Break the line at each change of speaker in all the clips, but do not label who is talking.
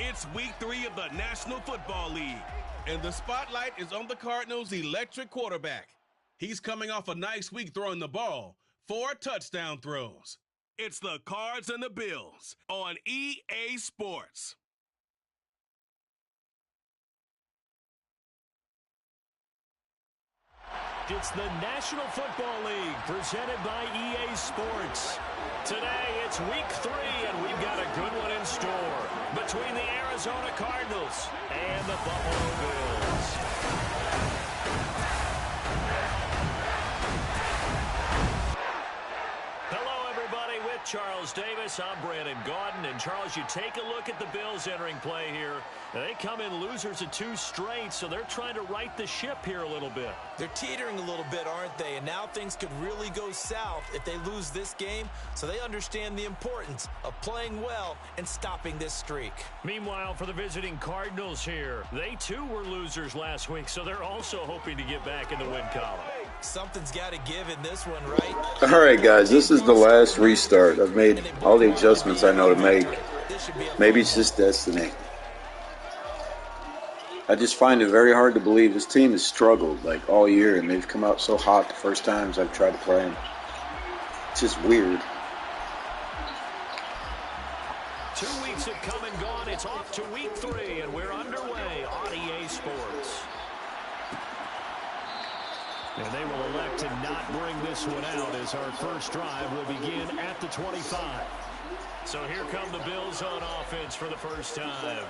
It's week 3 of the National Football League, and the spotlight is on the Cardinals' electric quarterback. He's coming off a nice week throwing the ball, 4 touchdown throws. It's the Cards and the Bills on EA Sports.
It's the National Football League presented by EA Sports. Today, it's week 3, and we've got a good one in store between the Arizona Cardinals and the Buffalo Bills. Hello, everybody. With Charles Davis, I'm Brandon Gaudin. And, Charles, you take a look at the Bills entering play here. They come in losers of 2 straight, so they're trying to right the ship here a little bit.
They're teetering a little bit, aren't they? And now things could really go south if they lose this game, so they understand the importance of playing well and stopping this streak.
Meanwhile, for the visiting Cardinals here, they too were losers last week, so they're also hoping to get back in the win column.
Something's got to give in this one, right?
All right, guys, this is the last restart. I've made all the adjustments I know to make. Maybe it's just destiny. I just find it very hard to believe this team has struggled like all year, and they've come out so hot the first times I've tried to play them. It's just weird.
2 weeks have come and gone. It's off to week 3, and we're underway on EA Sports. And they will elect to not bring this one out as our first drive will begin at the 25. So here come the Bills on offense for the first time.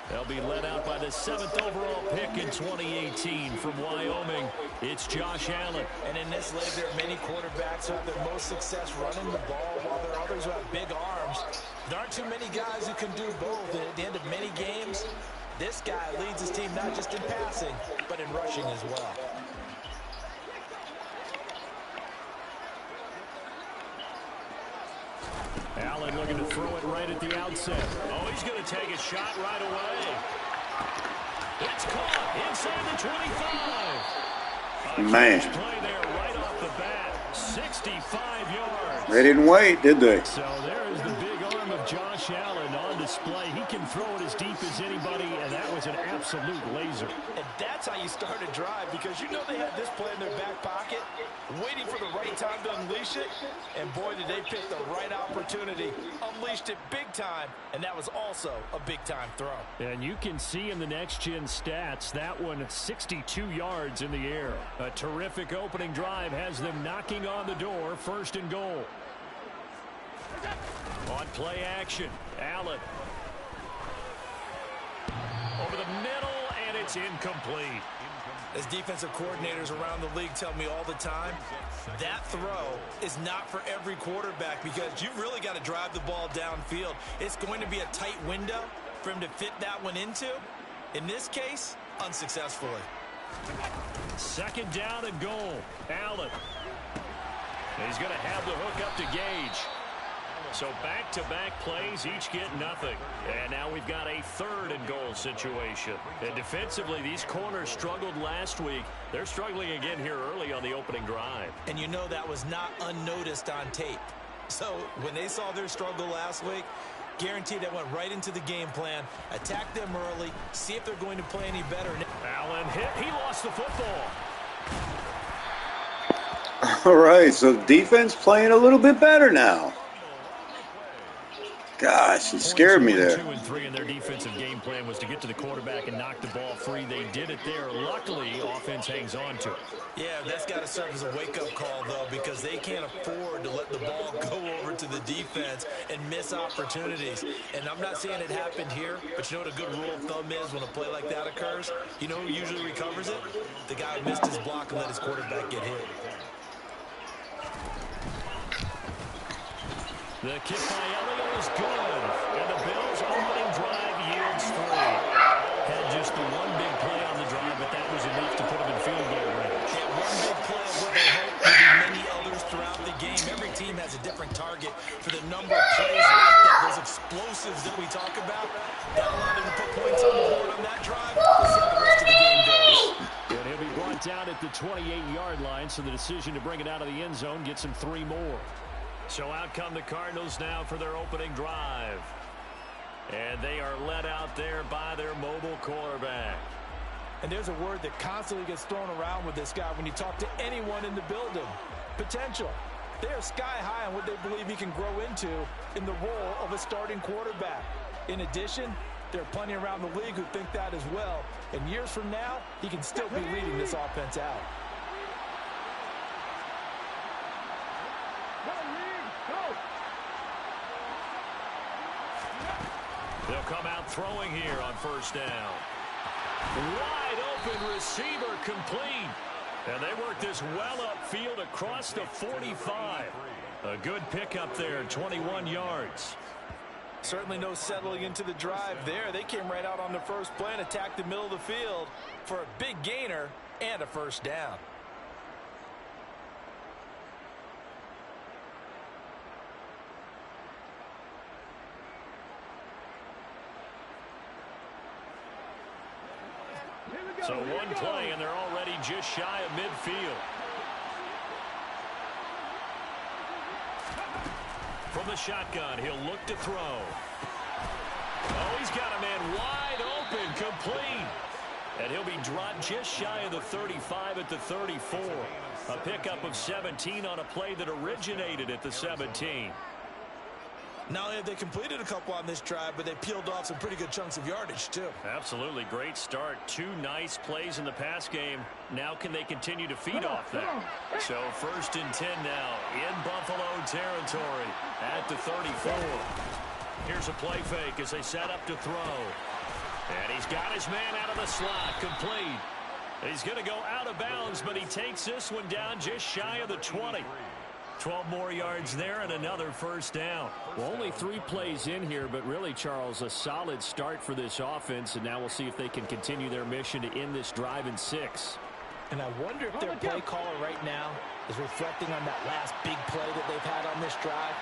They'll be led out by the 7th overall pick in 2018 from Wyoming. It's Josh Allen.
And in this league, there are many quarterbacks who have their most success running the ball, while there are others who have big arms. There aren't too many guys who can do both. And at the end of many games, this guy leads his team not just in passing, but in rushing as well.
Allen looking to throw it right at the outset. Oh, he's going to take a shot right away. It's caught inside the 25.
Man.
Play there right off the bat. 65 yards.
They didn't wait, did they?
So there is the big arm of Josh Allen on display. He can throw it as deep as anybody, and that was an absolute laser.
And that's how you start a drive, because you know they had this play in their back pocket, waiting for the right time to unleash it. And boy, did they pick the right opportunity. Unleashed it big time, and that was also a big-time throw.
And you can see in the next-gen stats, that one 62 yards in the air. A terrific opening drive has them knocking on the door, 1st and goal. On play action, Allen. Over the middle, and it's incomplete.
As defensive coordinators around the league tell me all the time, that throw is not for every quarterback, because you've really got to drive the ball downfield. It's going to be a tight window for him to fit that one into. In this case, unsuccessfully.
2nd down and goal. Allen. He's going to have the hook up to Gage. So back-to-back plays, each get nothing. And now we've got a 3rd and goal situation. And defensively, these corners struggled last week. They're struggling again here early on the opening drive.
And you know that was not unnoticed on tape. So when they saw their struggle last week, guaranteed that went right into the game plan. Attack them early, see if they're going to play any better.
Allen hit. He lost the football.
All right, so defense playing a little bit better now. Gosh, it scared me there.
2 and 3 in their defensive game plan was to get to the quarterback and knock the ball free. They did it there. Luckily, offense hangs on to it.
Yeah, that's got to serve as a wake-up call, though, because they can't afford to let the ball go over to the defense and miss opportunities. And I'm not saying it happened here, but you know what a good rule of thumb is when a play like that occurs? You know who usually recovers it? The guy who missed his block and let his quarterback get hit.
The kick by Elliott is good, and the Bills' opening drive yields 3. Had just the one big play on the drive, but that was enough to put them in field goal range.
Yeah, one big play of what they hope to be many others throughout the game. Every team has a different target for the number of plays like that, those explosives that we talk about. That allowed them to put points on the board on that drive. We'll see how the rest of the game goes.
And he'll be brought down at the 28-yard line, so the decision to bring it out of the end zone gets him 3 more. So out come the Cardinals now for their opening drive. And they are led out there by their mobile quarterback.
And there's a word that constantly gets thrown around with this guy when you talk to anyone in the building. Potential. They are sky high on what they believe he can grow into in the role of a starting quarterback. In addition, there are plenty around the league who think that as well. And years from now, he can still be leading this offense out.
They'll come out throwing here on first down. Wide open receiver complete. And they work this well upfield across the 45. A good pickup there, 21 yards.
Certainly no settling into the drive there. They came right out on the first play and attacked the middle of the field for a big gainer and a first down.
So one play, and they're already just shy of midfield. From the shotgun, he'll look to throw. Oh, he's got a man wide open, complete. And he'll be dropped just shy of the 35 at the 34. A pickup of 17 on a play that originated at the 17.
Not only have they completed a couple on this drive, but they peeled off some pretty good chunks of yardage, too.
Absolutely. Great start. 2 nice plays in the pass game. Now can they continue to feed off that? So 1st and 10 now in Buffalo territory at the 34. Here's a play fake as they set up to throw. And he's got his man out of the slot, complete. He's going to go out of bounds, but he takes this one down just shy of the 20. 12 more yards there and another first down.
Well, only 3 plays in here, but really, Charles, a solid start for this offense, and now we'll see if they can continue their mission to end this drive in 6.
And I wonder if their play caller right now is reflecting on that last big play that they've had on this drive.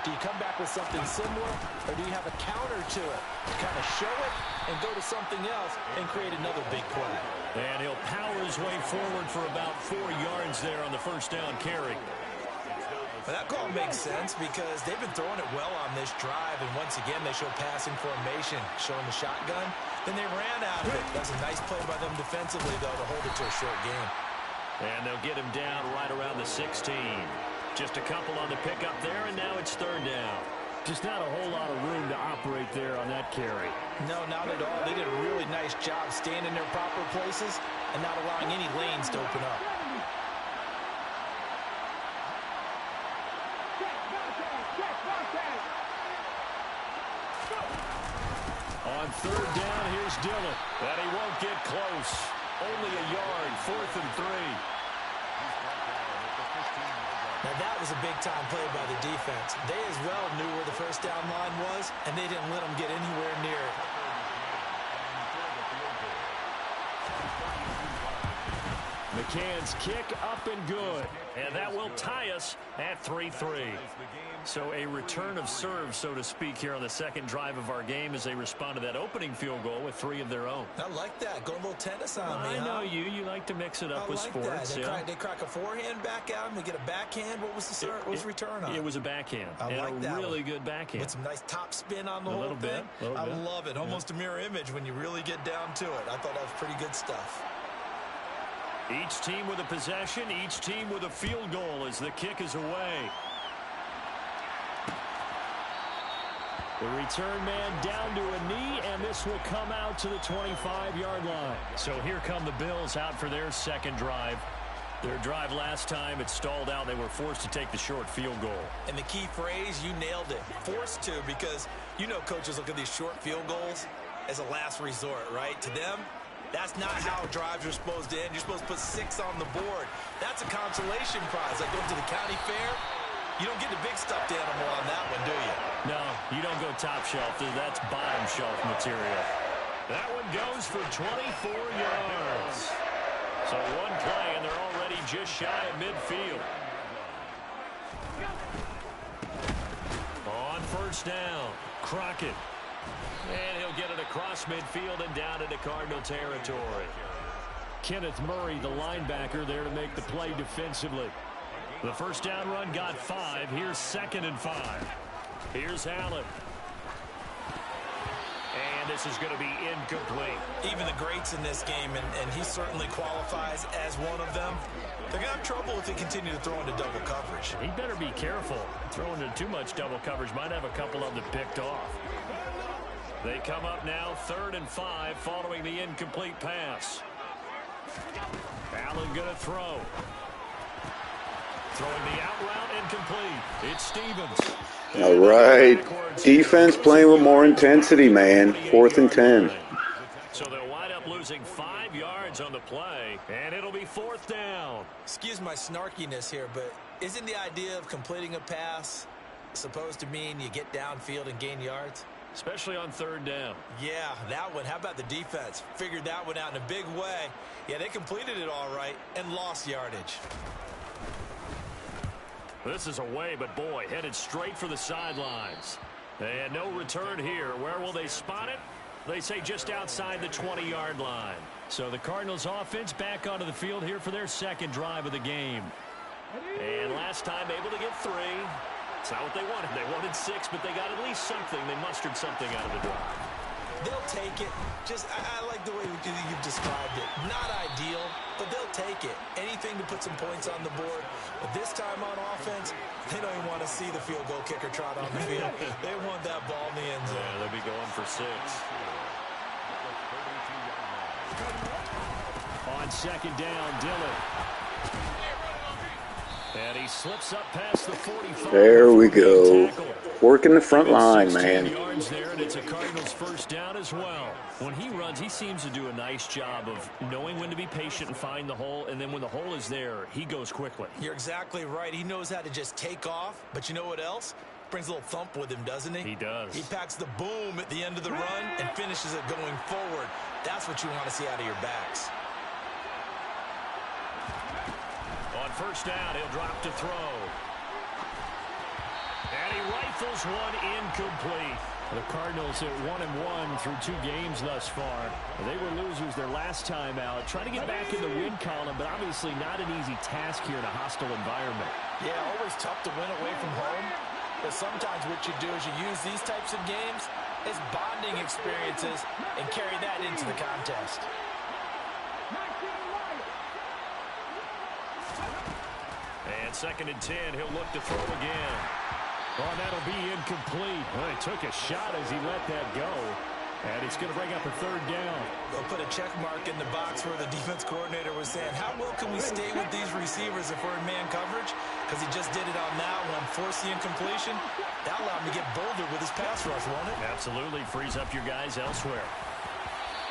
Do you come back with something similar, or do you have a counter to it to kind of show it and go to something else and create another big play?
And he'll power his way forward for about 4 yards there on the first down carry.
Well, that call makes sense because they've been throwing it well on this drive, and once again they show passing formation, showing the shotgun. Then they ran out of it. That's a nice play by them defensively, though, to hold it to a short game.
And they'll get him down right around the 16. Just a couple on the pickup there, and now it's 3rd down.
Just not a whole lot of room to operate there on that carry.
No, not at all. They did a really nice job staying in their proper places and not allowing any lanes to open up.
On 3rd down, here's Dillon. And he won't get close. Only a yard, 4th and 3.
Now that was a big-time play by the defense. They as well knew where the first down line was, and they didn't let them get anywhere near it.
McCann's kick up and good. And that will tie us at 3-3. So a return of serve, so to speak, here on the second drive of our game as they respond to that opening field goal with 3 of their own.
I like that. Going a little tennis on me,
I know you. You like to mix it up with sports.
They crack a forehand back out and they get a backhand. What was the return on?
It was a backhand.
I like that.
Really good backhand.
With some nice top spin on the whole thing. I love it. Almost a mirror image when you really get down to it. I thought that was pretty good stuff.
Each team with a possession, each team with a field goal as the kick is away. The return man down to a knee, and this will come out to the 25-yard line. So here come the Bills out for their second drive. Their drive last time, it stalled out. They were forced to take the short field goal.
And the key phrase, you nailed it. Forced to, because you know coaches look at these short field goals as a last resort, right? To them, that's not how drives are supposed to end. You're supposed to put 6 on the board. That's a consolation prize. Like going to the county fair, you don't get the big stuffed animal on that one, do you?
No, you don't go top shelf. That's bottom shelf material. That one goes for 24 yards. So one play, and they're already just shy of midfield. On first down, Crockett. And he'll get it across midfield and down into Cardinal territory.
Kenneth Murray, the linebacker, there to make the play defensively.
The first down run got 5. Here's 2nd and 5. Here's Allen. this is going to be incomplete.
Even the greats in this game, and he certainly qualifies as one of them, they're going to have trouble if they continue to throw into double coverage.
He better be careful. Throwing into too much double coverage might have a couple of them picked off. They come up now 3rd and 5 following the incomplete pass. Allen going to throw. Throwing the out route incomplete. It's Stevens.
All right. Defense playing with more intensity, man. 4th and 10.
So they'll wind up losing 5 yards on the play, and it'll be 4th down.
Excuse my snarkiness here, but isn't the idea of completing a pass supposed to mean you get downfield and gain yards?
Especially on 3rd down.
Yeah, that one. How about the defense? Figured that one out in a big way. Yeah, they completed it all right and lost yardage.
This is away, but boy, headed straight for the sidelines. And no return here. Where will they spot it? They say just outside the 20-yard line. So the Cardinals offense back onto the field here for their 2nd drive of the game. And last time able to get 3. It's not what they wanted. They wanted 6, but they got at least something. They mustered something out of the drive.
They'll take it. I like the way you've described it. Not ideal, but they'll take it. Anything to put some points on the board. But this time on offense, they don't even want to see the field goal kicker trot on the field. They want that ball in the end zone.
Yeah, they'll be going for 6. On 2nd down, Dillon. And he slips up past the 45.
There we go. Working the front line, man.
Yards there, and it's a Cardinals 1st down as well. When he runs, he seems to do a nice job of knowing when to be patient and find the hole, and then when the hole is there, he goes quickly.
You're exactly right. He knows how to just take off, but you know what else? Brings a little thump with him, doesn't he?
He does.
He packs the boom at the end of the run and finishes it going forward. That's what you want to see out of your backs.
On 1st down, he'll drop to throw. And he rifles one incomplete.
The Cardinals at 1-1 through 2 games thus far. They were losers their last time out. Trying to get back in the win column, but obviously not an easy task here in a hostile environment.
Yeah, always tough to win away from home. But sometimes what you do is you use these types of games as bonding experiences and carry that into the contest.
And 2nd and 10, he'll look to throw again.
Oh, that'll be incomplete. Well, he took a shot as he let that go. And it's going to bring up a 3rd down.
They'll put a check mark in the box where the defense coordinator was saying, how well can we stay with these receivers if we're in man coverage? Because he just did it on that one, forced the incompletion. That allowed him to get bolder with his pass rush, won't it?
Absolutely frees up your guys elsewhere.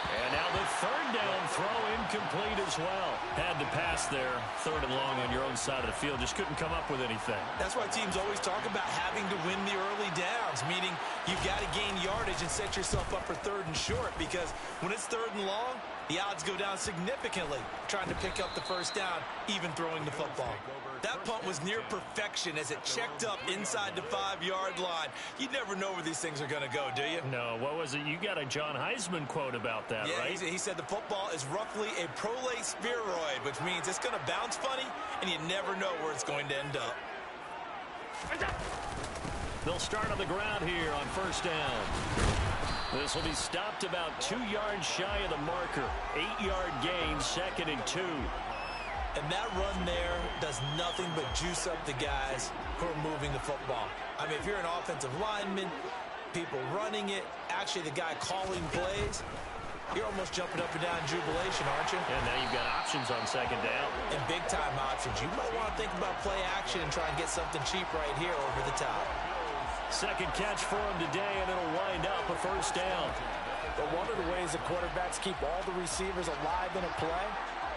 And now the 3rd down throw incomplete as well. Had to pass there, 3rd and long on your own side of the field. Just couldn't come up with anything.
That's why teams always talk about having to win the early downs, meaning you've got to gain yardage and set yourself up for 3rd and short, because when it's 3rd and long, the odds go down significantly trying to pick up the 1st down, even throwing the football. That punt was near perfection as it checked up inside the 5-yard line. You never know where these things are going to go, do you?
No, what was it? You got a John Heisman quote about that,
yeah,
right?
He said the football is roughly a prolate spheroid, which means it's going to bounce funny, and you never know where it's going to end up.
They'll start on the ground here on 1st down. This will be stopped about 2 yards shy of the marker. 8-yard gain, 2nd and 2.
And that run there does nothing but juice up the guys who are moving the football. I mean, if you're an offensive lineman, people running it, actually the guy calling plays, you're almost jumping up and down in jubilation, aren't you?
And now you've got options on 2nd down.
And big-time options. You might want to think about play action and try and get something cheap right here over the top.
2nd catch for him today, and it'll wind up a 1st down.
But one of the ways that quarterbacks keep all the receivers alive in a play,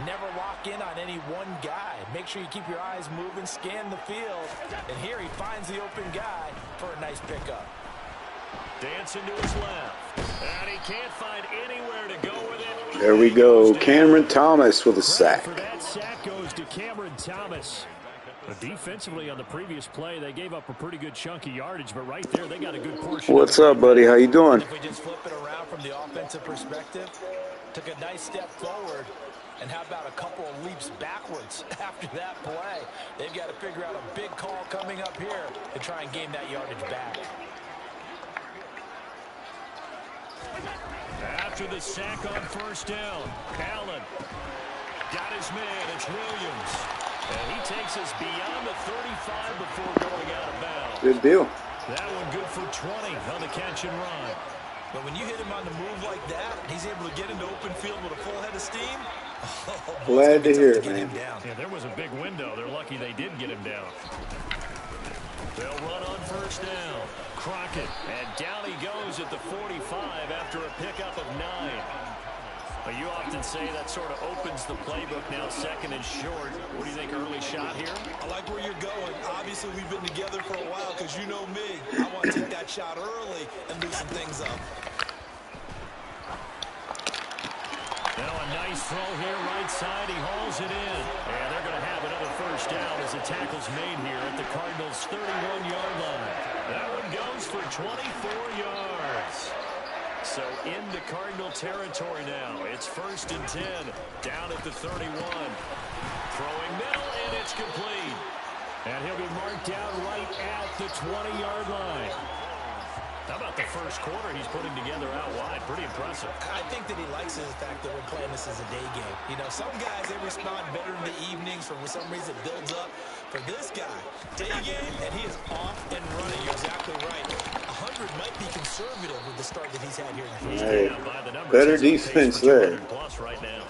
never lock in on any one guy. Make sure you keep your eyes moving, scan the field. And here he finds the open guy for a nice pickup.
Dancing to his left. And he can't find anywhere to go with it.
There we go. Cameron Thomas with a sack.
For that sack goes to Cameron Thomas. But defensively on the previous play, they gave up a pretty good chunk of yardage, but right there they got a good portion.
What's up, buddy? How you doing?
If we just flip it around from the offensive perspective, took a nice step forward, and how about a couple of leaps backwards after that play? They've got to figure out a big call coming up here to try and gain that yardage back.
after the sack on first down. Allen got his man. It's Williams. And he takes us beyond the 35 before going out of bounds.
Good deal.
That one good for 20 on the catch and run.
But when you hit him on the move like that, he's able to get into open field with a full head of steam. Oh,
glad to hear it, man.
Yeah, there was a big window. They're lucky they did get him down. They'll run on first down. Crockett, and down he goes at the 45 after a pickup of 9. But you often say that sort of opens the playbook now, second and short. What do you think, early shot here?
I like where you're going. Obviously, we've been together for a while because you know me. I want to take that shot early and loosen things up.
Now a nice throw here, right side. He hauls it in. And they're going to have another first down as the tackle's made here at the Cardinals' 31-yard line. That one goes for 24 yards. So into Cardinal territory now. It's 1st and 10, down at the 31. Throwing middle, and it's complete. And he'll be marked down right at the 20-yard line. How about the first quarter he's putting together out wide? Pretty impressive.
I think that he likes the fact that we're playing this as a day game. You know, some guys, they respond better in the evenings. For some reason, it builds up. For this guy, day game, and he is off and running. You're exactly right. 100 might be conservative with the start that he's had here in the first
Hey,
game.
better defense there.
Plus right now.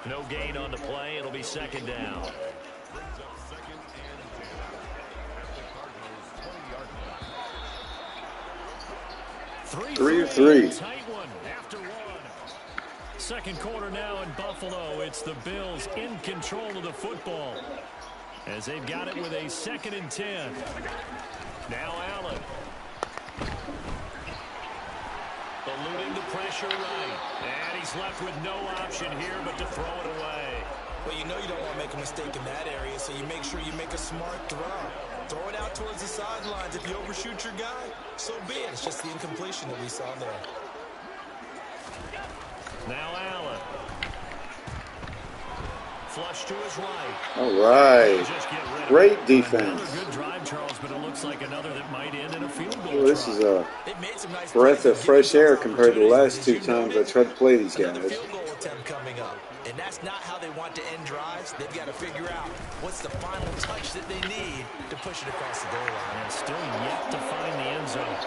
No gain on the play. It'll be 2nd down. Three of three. Tight one after one. Second quarter now in Buffalo. It's the Bills in control of the football as they've got it with a 2nd and 10. Now Allen. Eluding the pressure right. And he's left with no option here but to throw it away.
Well, you know you don't want to make a mistake in that area, so you make sure you make a smart throw. Throw it out towards the sidelines. If you overshoot your guy, so be it. It's just the incompletion that we saw there.
Now Allen. Flush to his right.
All right. Great defense.
Another good drive, Charles, but it looks like another that might end in a field goal.
Well, this is a breath of fresh air compared to the last 2 times I tried to play these guys.
Field goal attempt coming up. And that's not how they want to end drives. They've got to figure out what's the final touch that they need to push it across the goal line.
And still yet to find the end zone.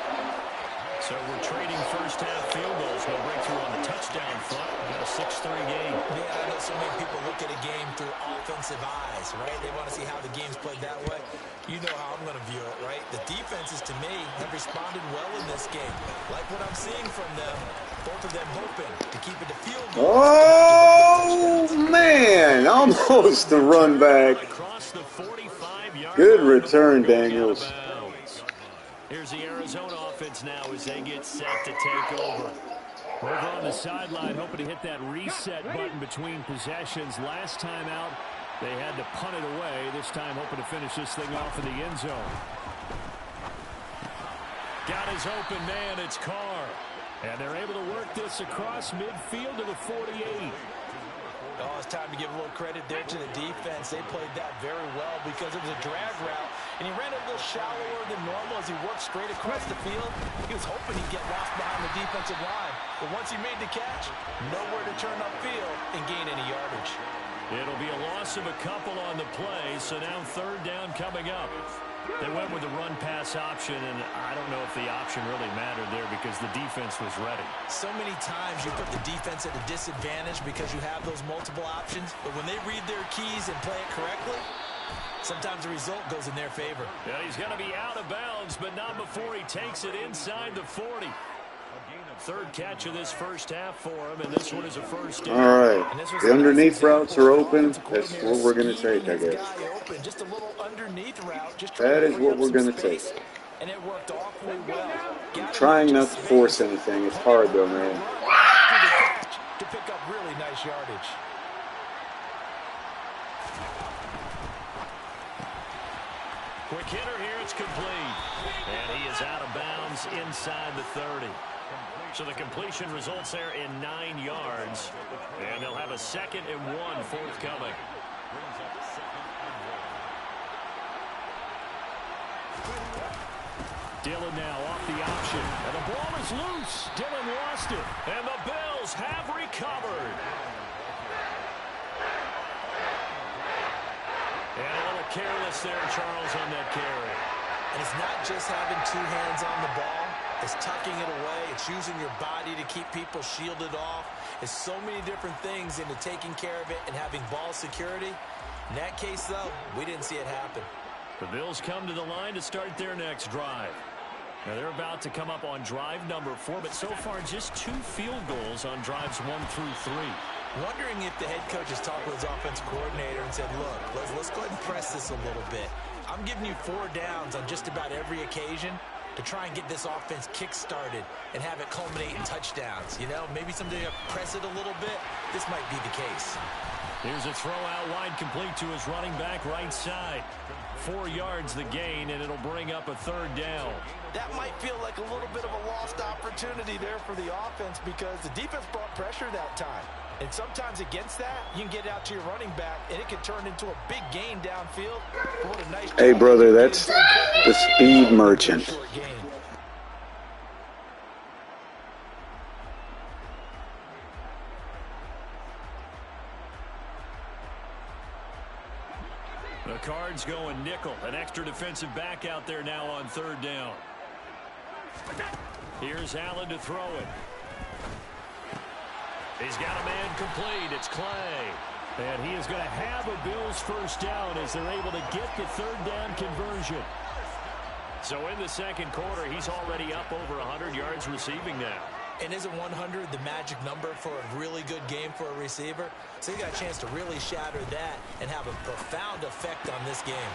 So we're trading first half field goals. No breakthrough on the touchdown front. We've got a 6-3 game.
Yeah, I know so many people look at a game through offensive eyes, right? They want to see how the game's played that way. You know how I'm going to view it, right? The defenses, to me, have responded well in this game. Like what I'm seeing from them, both of them hoping to keep it to field goals.
Oh, man. Almost a run back. Good return, Daniels.
Here's the Arizona offense now as they get set to take over. Over on the sideline, hoping to hit that reset button between possessions. Last time out, they had to punt it away. This time, hoping to finish this thing off in the end zone. Got his open man, it's Carr. And they're able to work this across midfield to the 48.
Oh, it's time to give a little credit there to the defense. They played that very well because it was a drag route, and he ran a little shallower than normal as he worked straight across the field. He was hoping he'd get lost behind the defensive line, but once he made the catch, nowhere to turn upfield and gain any yardage.
It'll be a loss of a couple on the play, so now 3rd down coming up. They went with the run-pass option, and I don't know if the option really mattered there because the defense was ready.
So many times you put the defense at a disadvantage because you have those multiple options, but when they read their keys and play it correctly, sometimes the result goes in their favor.
Yeah, he's going to be out of bounds, but not before he takes it inside the 40. 3rd catch of this first half for him, and this one is a first down.
All right. The underneath routes are open. That's what we're going to take, I guess.
Just a little underneath route.
That is what we're going to take.
And it worked awfully well.
I'm trying not to force anything. It's hard, though, man.
To pick up really nice yardage.
Quick hitter here. It's complete. And he is out of bounds inside the 30. So the completion results there in 9 yards. And they'll have a 2nd and 1 forthcoming. Dillon now off the option.
interception. And the ball is loose. Dillon lost it. And the Bills have recovered. And a little careless there, Charles, on that carry.
And it's not just having two hands on the ball. It's tucking it away. It's using your body to keep people shielded off. It's so many different things into taking care of it and having ball security. In that case, though, we didn't see it happen.
The Bills come to the line to start their next drive. Now they're about to come up on drive number 4, but so far just 2 field goals on drives 1 through 3.
Wondering if the head coach has talked with his offensive coordinator and said, look, let's go ahead and press this a little bit. I'm giving you 4 downs on just about every occasion to try and get this offense kick-started and have it culminate in touchdowns. You know, maybe someday you press it a little bit. This might be the case.
Here's a throw out wide, complete to his running back right side. 4 yards the gain, and it'll bring up a 3rd down.
That might feel like a little bit of a lost opportunity there for the offense because the defense brought pressure that time. And sometimes against that, you can get it out to your running back, and it can turn into a big gain downfield. What a nice
hey, brother, that's the speed merchant.
The Cards going nickel. An extra defensive back out there now on 3rd down. Here's Allen to throw it. He's got a man complete. It's Clay. And he is going to have a Bills 1st down as they're able to get the 3rd down conversion. So in the 2nd quarter, he's already up over 100 yards receiving now.
And isn't 100 the magic number for a really good game for a receiver? So he got a chance to really shatter that and have a profound effect on this game.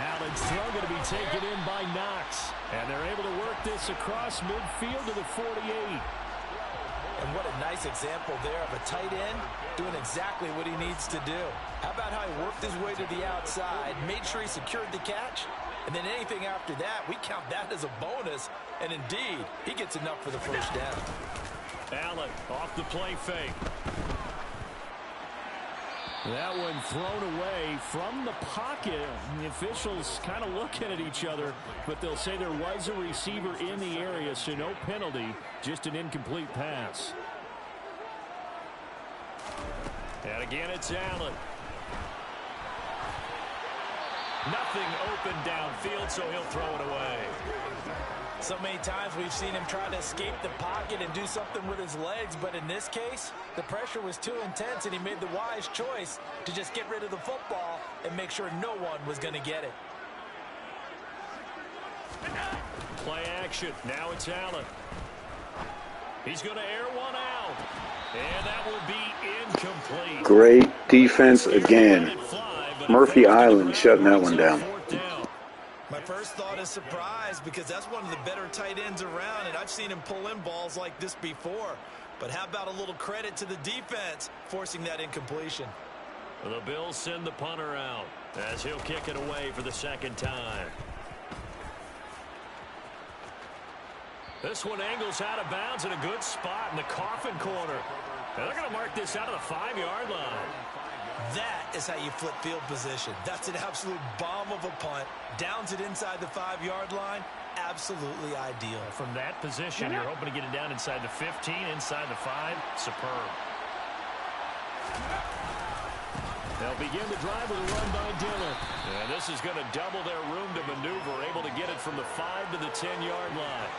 Allen's throw going to be taken in by Knox. And they're able to work this across midfield to the 48.
And what a nice example there of a tight end doing exactly what he needs to do. How about how he worked his way to the outside, made sure he secured the catch, and then anything after that, we count that as a bonus. And indeed, he gets enough for the 1st down.
Allen off the play fake. That one thrown away from the pocket. The officials kind of looking at each other, but they'll say there was a receiver in the area, so no penalty, just an incomplete pass. And again, it's Allen. Nothing open downfield, so he'll throw it away.
So many times we've seen him try to escape the pocket and do something with his legs, but in this case, the pressure was too intense, and he made the wise choice to just get rid of the football and make sure no one was going to get it.
Play action. Now it's Allen. He's going to air one out. And that will be incomplete.
Great defense again. Murphy Island shutting that one down.
My first thought is surprise because that's one of the better tight ends around, and I've seen him pull in balls like this before. But how about a little credit to the defense forcing that incompletion?
The Bills send the punter out as he'll kick it away for the 2nd time. This one angles out of bounds in a good spot in the coffin corner. And they're going to mark this out of the 5-yard line.
That is how you flip field position. That's an absolute bomb of a punt. Downs it inside the 5-yard line. Absolutely ideal.
From that position, you're hoping to get it down inside the 15, inside the 5. Superb. They'll begin the drive with a run by Dillon. And this is going to double their room to maneuver, able to get it from the 5 to the 10-yard line.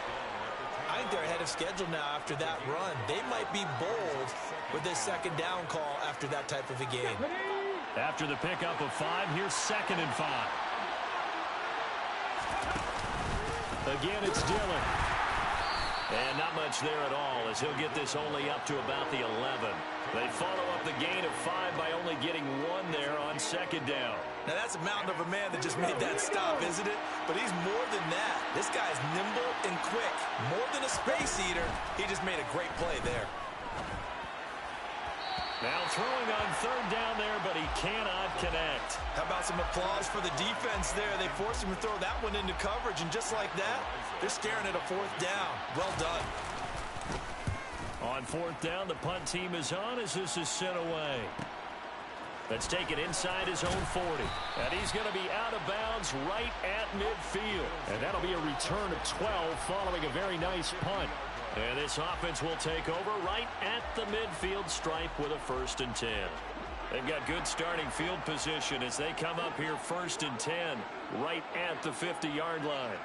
I think they're ahead of schedule now after that run. They might be bold with this 2nd down call after that type of a game.
After the pickup of 5, here's 2nd and 5. Again, it's Dillon. And not much there at all as he'll get this only up to about the 11. They follow up the gain of 5 by only getting 1 there on 2nd down.
Now that's a mountain of a man that just made that stop, isn't it? But he's more than that. This guy's nimble and quick. More than a space eater, he just made a great play there.
Now throwing on 3rd down there, but he cannot connect.
How about some applause for the defense there? They forced him to throw that one into coverage, and just like that, they're staring at a 4th down. Well done.
On 4th down, the punt team is on as this is sent away. That's taken inside his own 40. And he's going to be out of bounds right at midfield. And that'll be a return of 12 following a very nice punt. And this offense will take over right at the midfield stripe with a 1st and 10. They've got good starting field position as they come up here 1st and 10 right at the 50-yard line.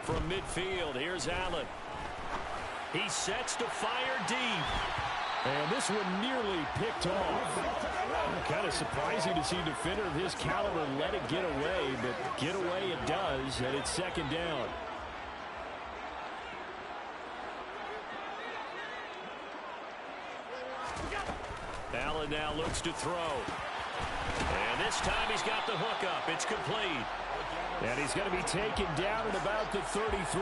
From midfield, here's Allen. He sets to fire deep.
And this one nearly picked off. Kind of surprising to see a defender of his caliber let it get away, but get away it does, and it's 2nd down.
Allen now looks to throw. And this time he's got the hook up. It's complete.
And he's going to be taken down at about the 33.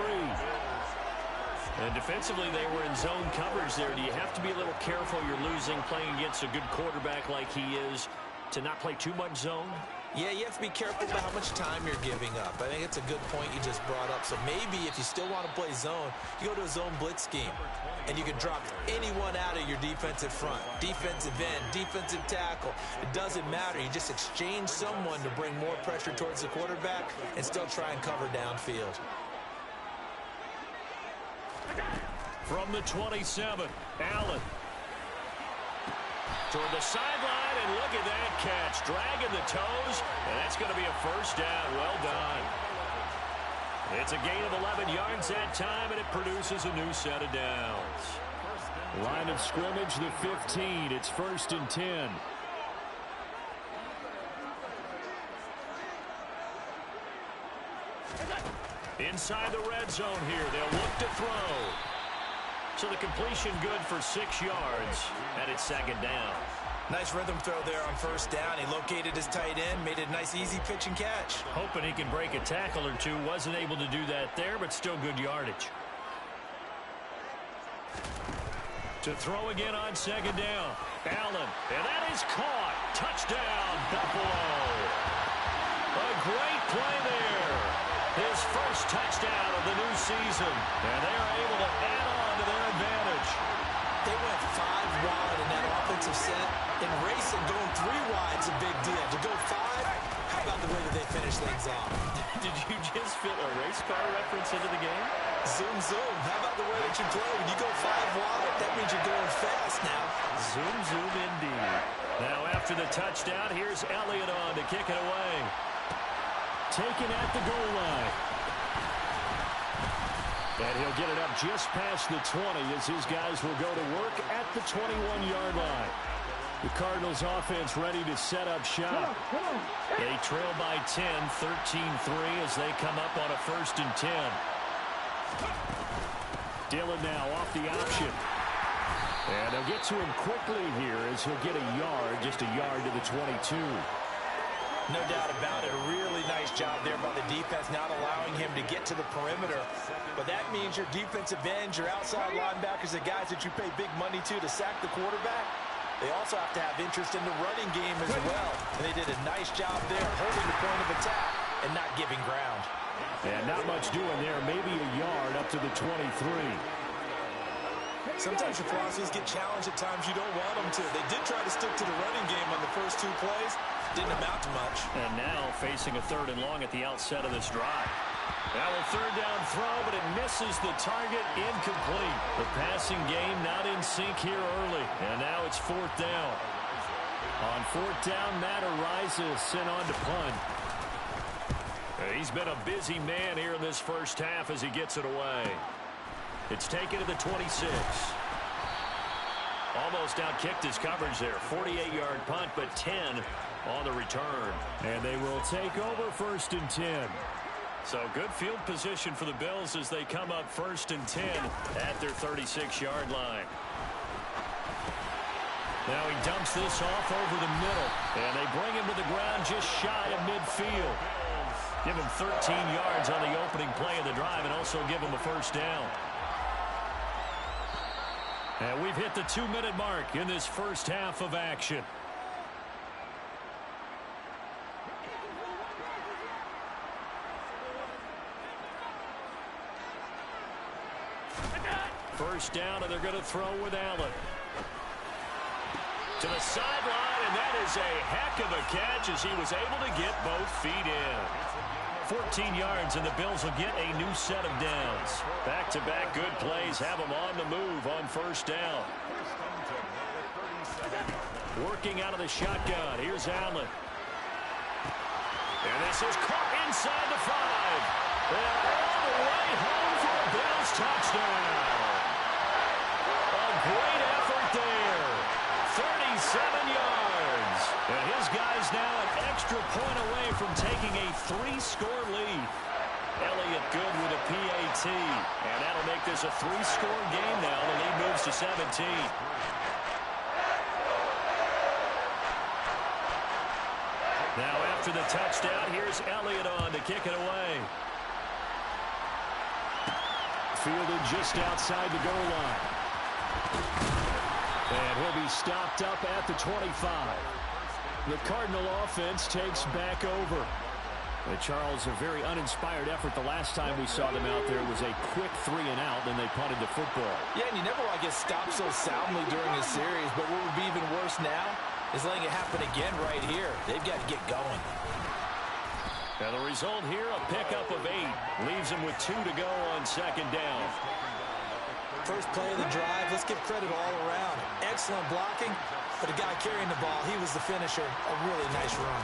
And defensively, they were in zone coverage there. Do you have to be a little careful? You're losing playing against a good quarterback like he is to not play too much zone?
Yeah, you have to be careful about how much time you're giving up. I think it's a good point you just brought up. So maybe if you still want to play zone, you go to a zone blitz scheme. And you can drop anyone out of your defensive front. Defensive end, defensive tackle. It doesn't matter. You just exchange someone to bring more pressure towards the quarterback and still try and cover downfield.
From the 27, Allen. Toward the sideline, and look at that catch. Dragging the toes, and that's going to be a 1st down. Well done. It's a gain of 11 yards that time, and it produces a new set of downs.
Line of scrimmage, the 15. It's 1st and 10.
Inside the red zone here. They'll look to throw. So the completion good for 6 yards, and it's 2nd down.
Nice rhythm throw there on 1st down. He located his tight end, made it a nice easy pitch and catch.
Hoping he can break a tackle or two. Wasn't able to do that there, but still good yardage. To throw again on 2nd down. Allen, and that is caught. Touchdown, Buffalo. A great play there. His first touchdown of the new season. And they are able to add on to their advantage.
They went 5 wide in that offensive set. In racing, going 3 wide's a big deal. To go 5, how about the way that they finish things off?
Did you just fit a race car reference into the game?
Zoom, zoom. How about the way that you play? When you go 5 wide, that means you're going fast now.
Zoom, zoom indeed. Now after the touchdown, here's Elliott on to kick it away.
Taken at the goal line. And he'll get it up just past the 20 as his guys will go to work at the 21-yard line. The Cardinals offense ready to set up shop.
They trail by 10, 13-3 as they come up on a 1st and 10.
Dillon now off the option. And they'll get to him quickly here as he'll get a yard, just a yard to the 22.
No doubt about it. A really nice job there by the defense, not allowing him to get to the perimeter. But that means your defensive ends, your outside linebackers, the guys that you pay big money to sack the quarterback, they also have to have interest in the running game as well. And they did a nice job there, holding the point of attack and not giving ground.
And not much doing there, maybe a yard up to the 23.
Sometimes your philosophies get challenged at times you don't want them to. They did try to stick to the running game on the first 2 plays. Didn't amount to much.
And now facing a 3rd and long at the outset of this drive. Now a 3rd down throw, but it misses the target, incomplete. The passing game not in sync here early. And now it's 4th down.
On 4th down, Matt Araiza is sent on to punt.
He's been a busy man here in this first half as he gets it away. It's taken to the 26. Almost outkicked his coverage there. 48-yard punt, but 10 on the return.
And they will take over 1st and 10.
So good field position for the Bills as they come up 1st and 10 at their 36-yard line. Now he dumps this off over the middle. And they bring him to the ground just shy of midfield. Give him 13 yards on the opening play of the drive and also give him a 1st down. And we've hit the 2-minute mark in this first half of action. First down, and they're going to throw with Allen. To the sideline, and that is a heck of a catch as he was able to get both feet in. 14 yards, and the Bills will get a new set of downs. Back-to-back good plays have them on the move on first down. Working out of the shotgun. Here's Allen. And this is caught inside the 5. And all the way home for a Bills touchdown. A great effort there. 37 yards. And his guy's now an extra point away from taking a 3-score lead. Elliott good with a PAT. And that'll make this a 3-score game now. The lead moves to 17. Now after the touchdown, here's Elliott on to kick it away. Fielded just outside the goal line. And he'll be stopped up at the 25. The Cardinal offense takes back over. Charles, a very uninspired effort. The last time we saw them out there was a quick 3-and-out, then they punted the football.
Yeah, and you never want to get stopped so soundly during a series, but what would be even worse now is letting it happen again right here. They've got to get going.
And the result here, a pickup of 8. Leaves them with 2 to go on second down.
First play of the drive, let's give credit all around. Excellent blocking, but the guy carrying the ball, he was the finisher. A really nice run.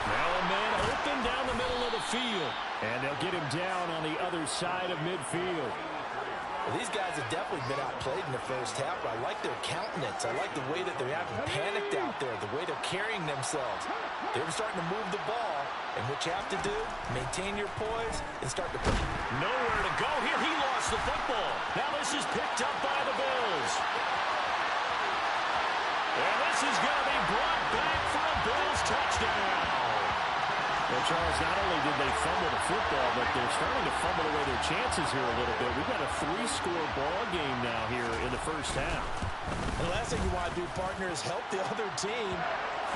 Now a man open down the middle of the field. And they'll get him down on the other side of midfield.
Well, these guys have definitely been outplayed in the first half, but I like their countenance. I like the way that they haven't panicked out there, the way they're carrying themselves. They're starting to move the ball, and what you have to do, maintain your poise and start to...
Nowhere to go here. He lost the football. Now this is picked up by the Bills. And this is going to be brought back for a Bills touchdown. Well, Charles, not only did they fumble the football, but they're starting to fumble away their chances here a little bit. We've got a 3-score ball game now here in the first half.
The last thing you want to do, partner, is help the other team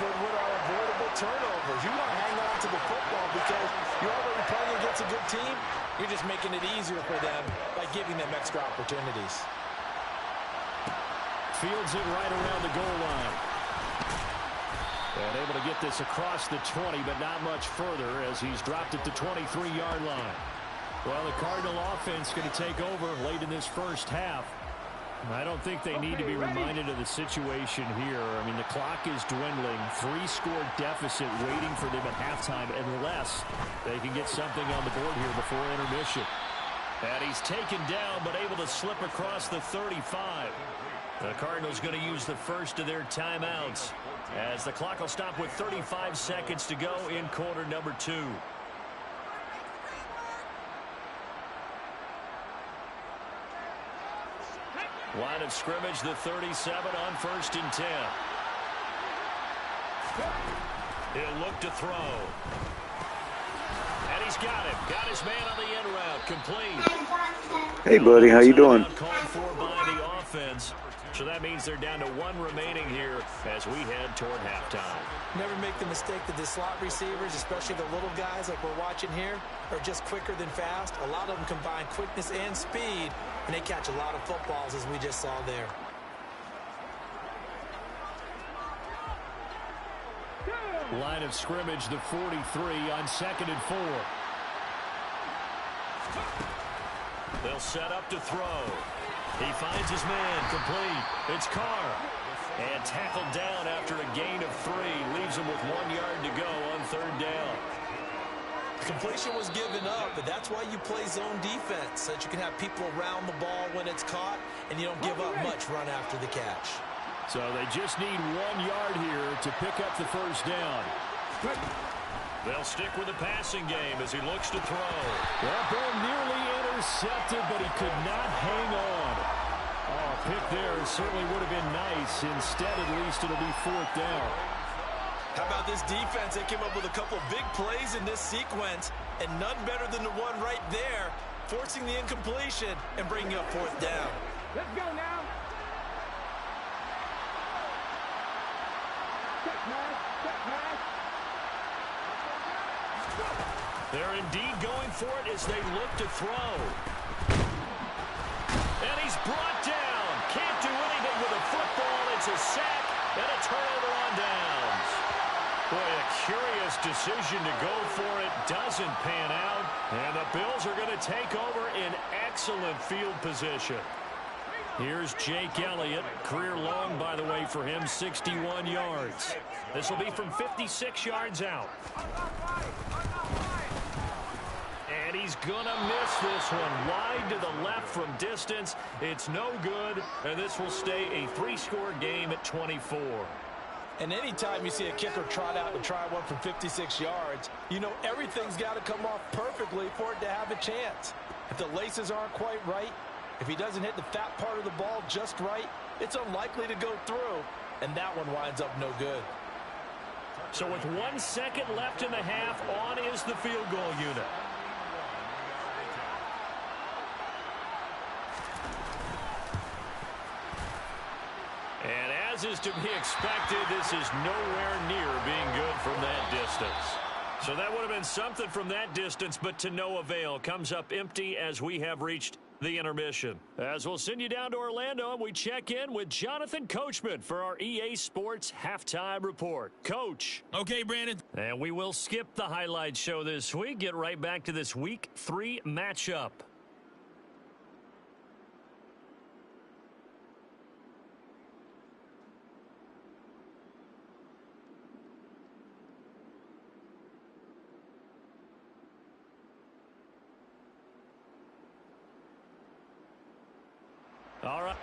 with what are avoidable turnovers. You want to hang on to the football because you're already playing against a good team. You're just making it easier for them by giving them extra opportunities.
Fields it right around the goal line. And able to get this across the 20, but not much further as he's dropped at the 23-yard line. Well, the Cardinal offense going to take over late in this first half. I don't think they need to be reminded of the situation here. I mean, the clock is dwindling. 3-score deficit waiting for them at halftime unless they can get something on the board here before intermission. And he's taken down but able to slip across the 35. The Cardinals going to use the first of their timeouts as the clock will stop with 35 seconds to go in quarter number 2. Line of scrimmage, the 37 on 1st and 10. He'll look to throw. And he's got him. Got his man on the end route. Complete.
Hey, buddy. How you doing?
Called for by the offense. So that means they're down to 1 remaining here as we head toward halftime.
Never make the mistake that the slot receivers, especially the little guys like we're watching here, are just quicker than fast. A lot of them combine quickness and speed, and they catch a lot of footballs as we just saw there.
Line of scrimmage, the 43 on 2nd and 4. They'll set up to throw. He finds his man, complete. It's Carr. And tackled down after a gain of 3. Leaves him with 1 yard to go on 3rd down.
Completion was given up, but that's why you play zone defense, so that you can have people around the ball when it's caught, and you don't give up much run after the catch.
So they just need 1 yard here to pick up the first down. They'll stick with the passing game as he looks to throw. That ball nearly intercepted, but he could not hang on. Oh, a pick there certainly would have been nice. Instead, at least, it'll be 4th down.
How about this defense? They came up with a couple big plays in this sequence, and none better than the one right there, forcing the incompletion and bringing up 4th down.
Let's go now. Check pass, check pass.
They're indeed going for it as they look to throw. And he's brought down. Can't do anything with a football. It's a sack and a turnover on downs. Boy, a curious decision to go for it. Doesn't pan out. And the Bills are going to take over in excellent field position. Here's Jake Elliott. Career long, by the way, for him, 61 yards. This will be from 56 yards out. And he's going to miss this one. Wide to the left from distance. It's no good, and this will stay a 3-score game at 24.
And anytime you see a kicker trot out and try one from 56 yards, you know everything's got to come off perfectly for it to have a chance. If the laces aren't quite right, if he doesn't hit the fat part of the ball just right, it's unlikely to go through, and that one winds up no good.
So with 1 second left in the half, on is the field goal unit. And as is to be expected, this is nowhere near being good from that distance. So that would have been something from that distance, but to no avail. Comes up empty as we have reached the intermission. As we'll send you down to Orlando, and we check in with Jonathan Coachman for our EA Sports Halftime Report. Coach.
Okay, Brandon.
And we will skip the highlight show this week. Get right back to this Week 3 matchup. All right.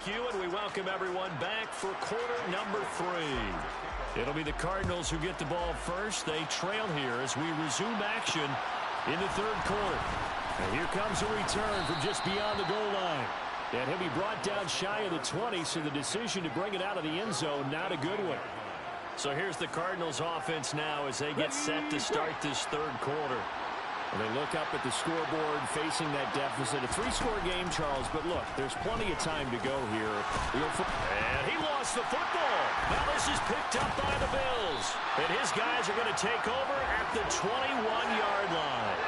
thank you, and we welcome everyone back for quarter number 3. It'll be the Cardinals who get the ball first. They trail here as we resume action in the third quarter. And here comes a return from just beyond the goal line. And he'll be brought down shy of the 20, so the decision to bring it out of the end zone, not a good one. So here's the Cardinals offense now as they get set to start this third quarter. And they look up at the scoreboard facing that deficit. A 3-score game, Charles, but look, there's plenty of time to go here. And he lost the football. Now this is picked up by the Bills. And his guys are going to take over at the 21-yard line.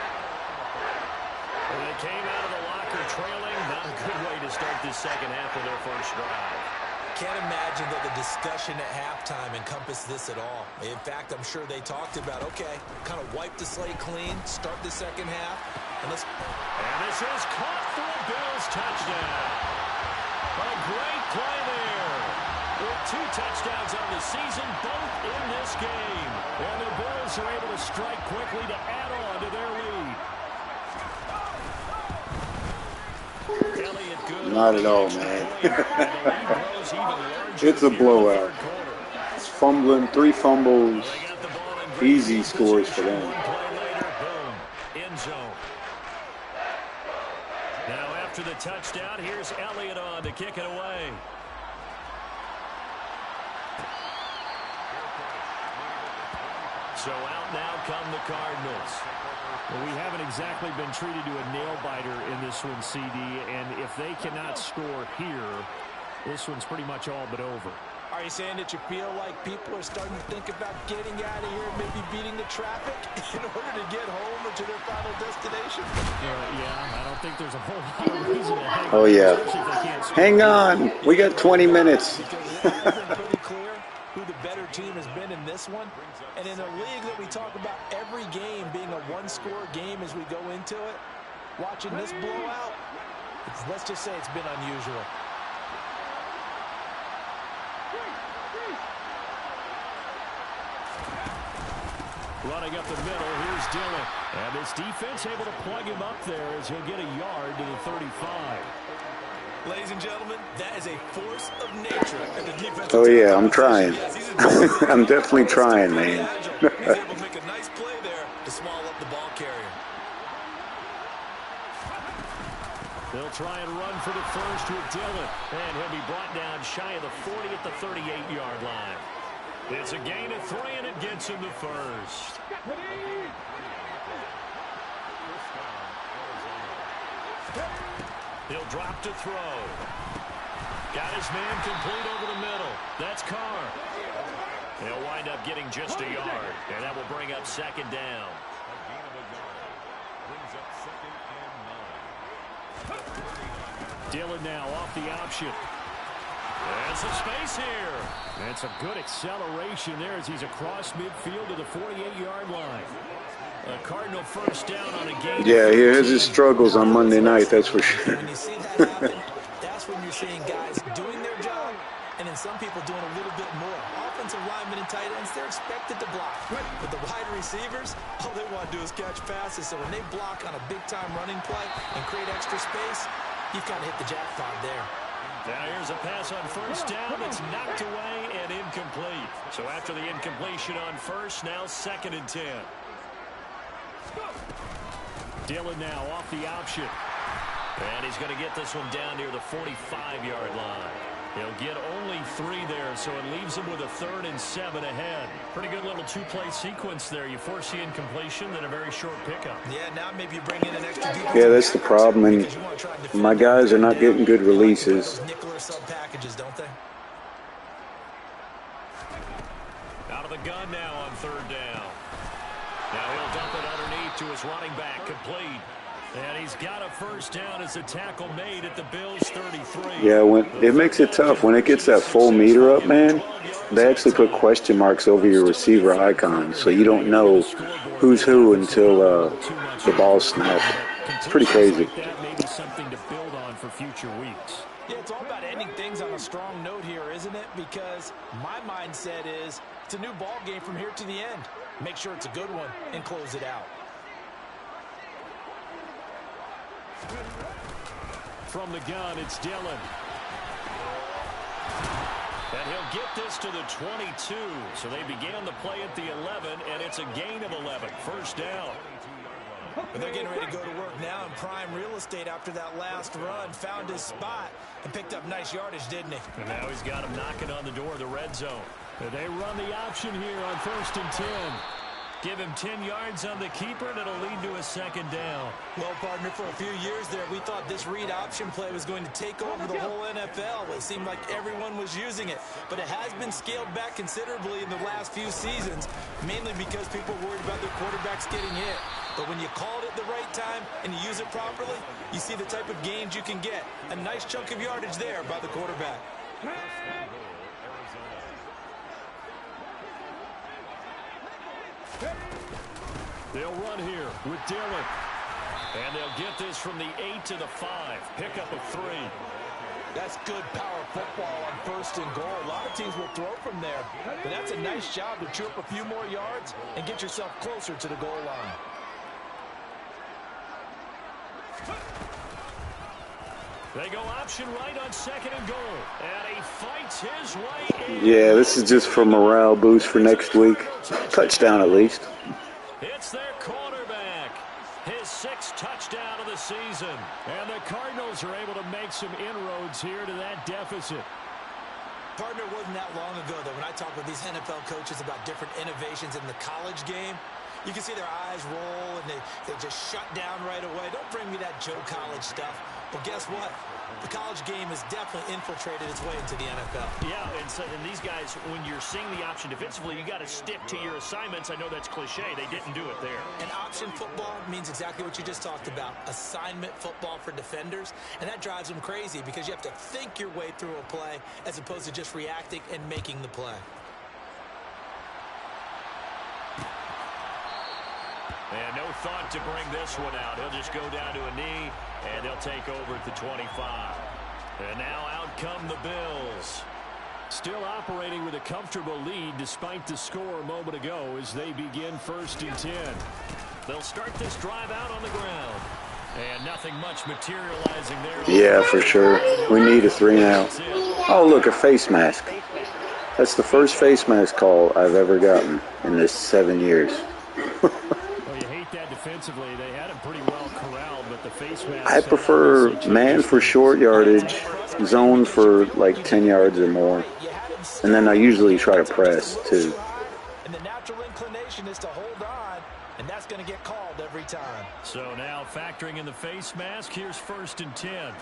And they came out of the locker trailing. Not a good way to start this second half of their first drive.
Can't imagine that the discussion at halftime encompassed this at all. In fact, I'm sure they talked about, okay, kind of wipe the slate clean, start the second half, and let's...
And this is caught for a Bills touchdown. A great play there. With 2 touchdowns on the season, both in this game. And the Bills are able to strike quickly to add on to their lead.
Not at all, man. It's a blowout. It's fumbling, 3 fumbles. Easy scores for them.
Now after the touchdown, here's Elliott on to kick it away. So out now come the Cardinals. Well, we haven't exactly been treated to a nail-biter in this one, CD, and if they cannot score here, this one's pretty much all but over.
Are you saying that you feel like people are starting to think about getting out of here, maybe beating the traffic in order to get home or to their final destination?
Yeah, I don't think there's a whole lot of reason to hang on.
Oh, yeah. Hang on. We got 20 minutes.
Because it's been pretty clear who the better team has been in this one. And in a league that we talk about every game being a 1-score game as we go into it, watching this blowout, let's just say it's been unusual.
Running up the middle, here's Dillon. And this defense able to plug him up there as he'll get a yard to the 35.
Ladies and gentlemen, that is a force of nature at the defensive.
Oh, yeah, I'm trying. I'm definitely trying, man.
He's able to make a nice play there to swallow up the ball carrier.
They'll try and run for the first with Dillon. And he'll be brought down shy of the 40 at the 38-yard line. It's a gain of 3, and it gets him the first. He'll drop to throw. Got his man complete over the middle. That's Carr. He'll wind up getting just a yard, and that will bring up second down. Dillon now off the option. There's some space here. That's a good acceleration there as he's across midfield to the 48-yard line. A Cardinal first down on a game.
Yeah, he has his struggles on Monday night, that's for sure.
When you see that happen, that's when you're seeing guys doing their job, and then some people doing a little bit more. Offensive linemen and tight ends, they're expected to block. But the wide receivers, all they want to do is catch passes. So when they block on a big-time running play and create extra space, you've kind of hit the jackpot there.
Now here's a pass on first down. It's knocked away and incomplete. So after the incompletion on first, now 2nd and 10. Dillon now off the option. And he's going to get this one down near the 45-yard line. He'll get only 3 there, so it leaves him with a 3rd and 7 ahead. Pretty good little 2-play sequence there. You force the incompletion, then a very short pickup.
Yeah, now maybe you bring in an extra defense.
Yeah, that's the problem, and my guys are not getting good releases.
Nickel sub packages, don't they?
Out of the gun now on 3rd down. Now he'll dump it underneath to his running back, complete. And he's got a first down as a tackle made at the Bills' 33.
Yeah, when it makes it tough. When it gets that full meter up, man, they actually put question marks over your receiver icon, so you don't know who's who until the ball's snapped. It's pretty crazy.
That may be something to build on for future weeks.
Yeah, it's all about ending things on a strong note here, isn't it? Because my mindset is it's a new ball game from here to the end. Make sure it's a good one and close it out.
From the gun, it's Dillon. And he'll get this to the 22. So they began the play at the 11, and it's a gain of 11. First down.
And they're getting ready to go to work now in prime real estate after that last run. Found his spot and picked up nice yardage, didn't he?
And now he's got him knocking on the door of the red zone.
And they run the option here on 1st and 10.
Give him 10 yards on the keeper, and it'll lead to a second down.
Well, partner, for a few years there, we thought this read option play was going to take over the whole NFL. It seemed like everyone was using it. But it has been scaled back considerably in the last few seasons, mainly because people are worried about their quarterbacks getting hit. But when you call it at the right time and you use it properly, you see the type of gains you can get. A nice chunk of yardage there by the quarterback.
They'll run here with Dillon.
And they'll get this from the 8 to the 5. Pickup of 3.
That's good power football on 1st and goal. A lot of teams will throw from there. But that's a nice job to chew up a few more yards and get yourself closer to the goal line.
They go option right on 2nd and goal. And he fights his way in.
Yeah, this is just for morale boost for next week. Touchdown at least.
It's their quarterback. His 6th touchdown of the season.
And the Cardinals are able to make some inroads here to that deficit.
Partner, it wasn't that long ago, though, when I talk with these NFL coaches about different innovations in the college game. You can see their eyes roll, and they just shut down right away. Don't bring me that Joe College stuff. Well, guess what? The college game has definitely infiltrated its way into the NFL.
Yeah, and these guys, when you're seeing the option defensively, you got to stick to your assignments. I know that's cliche. They didn't do it there.
And option football means exactly what you just talked about. Assignment football for defenders. And that drives them crazy because you have to think your way through a play as opposed to just reacting and making the play.
And no thought to bring this one out. He'll just go down to a knee, and they'll take over at the 25. And now out come the Bills.
Still operating with a comfortable lead despite the score a moment ago as they begin 1st and 10.
They'll start this drive out on the ground. And nothing much materializing there.
Yeah, for sure. We need a 3-and-out. Oh, look, a face mask. That's the first face mask call I've ever gotten in this 7 years.
Defensively, they had him pretty well corralled, but the face mask.
I prefer man for short yardage, zone for like 10 yards or more, and then I usually try to press too.
And the natural inclination is to hold on, and that's going to get called every time.
So now factoring in the face mask, here's 1st and 10.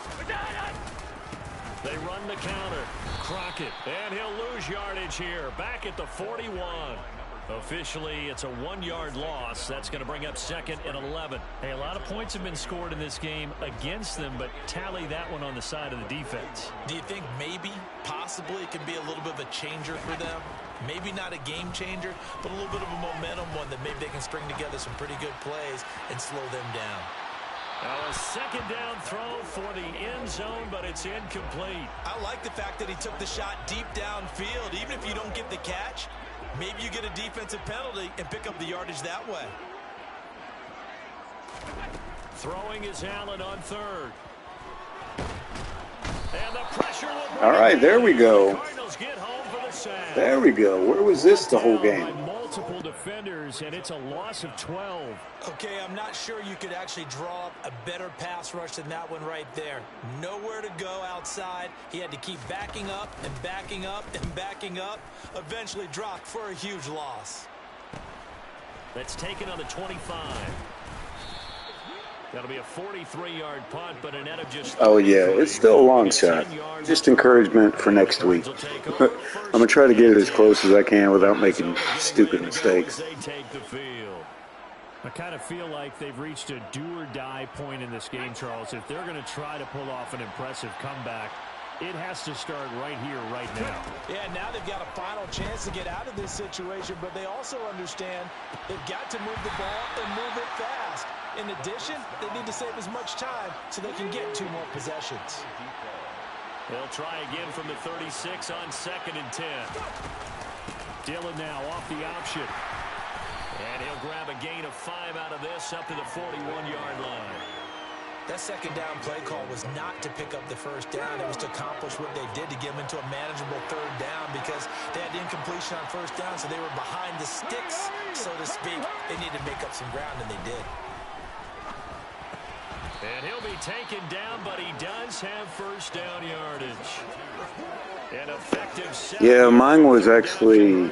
They run the counter. Crockett, and he'll lose yardage here. Back at the 41. Officially, it's a 1-yard loss. That's going to bring up 2nd and 11. Hey, a lot of points have been scored in this game against them, but tally that one on the side of the defense.
Do you think maybe, possibly, it can be a little bit of a changer for them? Maybe not a game changer, but a little bit of a momentum one that maybe they can string together some pretty good plays and slow them down.
Now a 2nd down throw for the end zone, but it's incomplete.
I like the fact that he took the shot deep downfield. Even if you don't get the catch, maybe you get a defensive penalty and pick up the yardage that way.
Throwing is Allen on 3rd. And the pressure will
All right, there we go.
the Cardinals get home for the sack.
There we go. Where was this the whole game?
Multiple defenders, and it's a loss of 12.
Okay, I'm not sure you could actually draw up a better pass rush than that one right there. Nowhere to go outside. He had to keep backing up and backing up and backing up. Eventually dropped for a huge loss.
That's taken on the 25. That'll be a 43-yard punt, but a net of just...
Oh, yeah, it's still a long shot. Just encouragement for next week. I'm going to try to get it as close as I can without making stupid mistakes.
They take the field.
I kind of feel like they've reached a do-or-die point in this game, Charles. If they're going to try to pull off an impressive comeback, it has to start right here, right now.
Yeah, now they've got a final chance to get out of this situation, but they also understand they've got to move the ball and move it fast. In addition, they need to save as much time so they can get 2 more possessions.
They'll try again from the 36 on 2nd and 10.
Dillon now off the option.
And he'll grab a gain of 5 out of this up to the 41-yard line.
That second down play call was not to pick up the first down. It was to accomplish what they did to get them into a manageable third down because they had the incompletion on first down, so they were behind the sticks, so to speak. They needed to make up some ground, and they did.
And he'll be taken down, but he does have first down yardage. An effective
yeah, mine was actually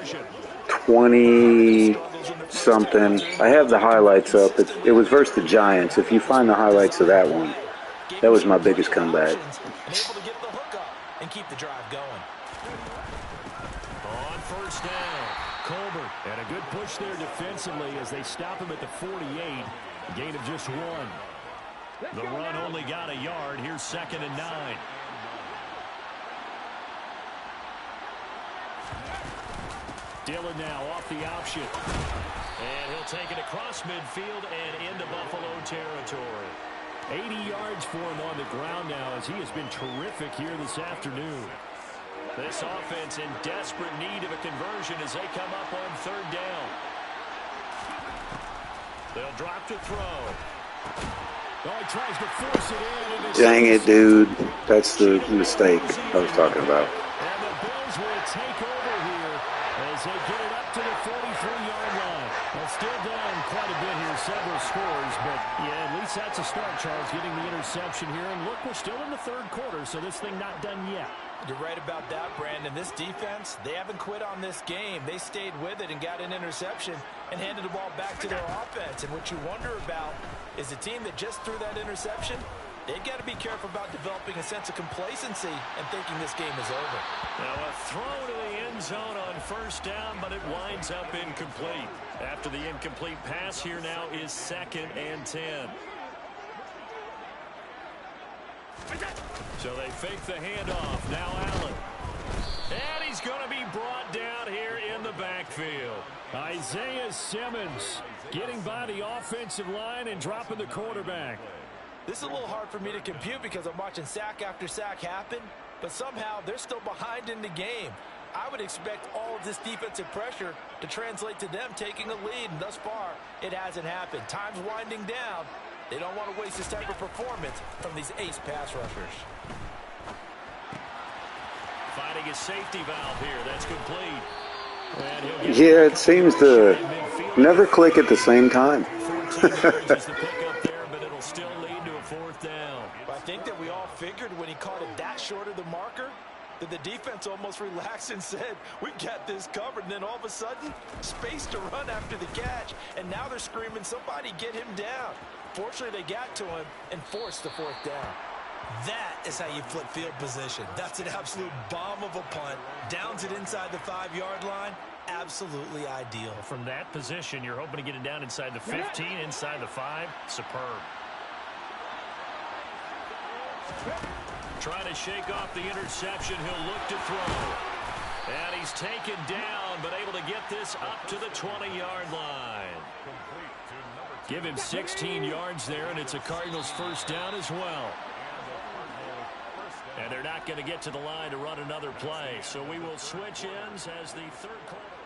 20-something. I have the highlights up. It was versus the Giants. If you find the highlights of that one, that was my biggest comeback.
And able to get the hook up and keep the drive going.
On first down, Colbert. And a good push there defensively as they stop him at the 48. Gain of just 1. The run only got a yard. Here's 2nd and 9. Dillon now off the option. And he'll take it across midfield and into Buffalo territory. 80 yards for him on the ground now as he has been terrific here this afternoon. This offense in desperate need of a conversion as they come up on 3rd down. They'll drop to throw. Oh, he tries to force it in.
Dang it, dude. That's the mistake I was talking about.
And the Bills will take over here as they get it up to the 43-yard line. Well, still down quite a bit here, several scores, but yeah, at least that's a start, Charles, getting the interception here. And look, we're still in the 3rd quarter, so this thing not done yet.
You're right about that, Brandon. This defense, they haven't quit on this game. They stayed with it and got an interception and handed the ball back to their offense. And what you wonder about is the team that just threw that interception, they've got to be careful about developing a sense of complacency and thinking this game is over.
Now a throw to the end zone on first down, but it winds up incomplete. After the incomplete pass, here now is 2nd and 10. So they fake the handoff. Now Allen. And he's going to be brought down here in the backfield. Isaiah Simmons getting by the offensive line and dropping the quarterback.
This is a little hard for me to compute because I'm watching sack after sack happen, but somehow they're still behind in the game. I would expect all of this defensive pressure to translate to them taking a lead, and thus far, it hasn't happened. Time's winding down. They don't want to waste this type of performance from these ace pass rushers.
Finding a safety valve here. That's complete.
Yeah, it seems to never click at the same time.
14 yards is the pickup there, but it'll still lead to a 4th down.
I think that we all figured when he caught it that short of the marker that the defense almost relaxed and said, we got this covered. And then all of a sudden, space to run after the catch. And now they're screaming, somebody get him down. Fortunately, they got to him and forced the 4th down. That is how you flip field position. That's an absolute bomb of a punt. Downs it inside the 5-yard line. Absolutely ideal.
From that position, you're hoping to get it down inside the 15, inside the 5. Superb. Trying to shake off the interception. He'll look to throw. And he's taken down, but able to get this up to the 20-yard line. Give him 16 yards there, and it's a Cardinals 1st down as well. And they're not going to get to the line to run another play. So we will switch ends as the 3rd quarter.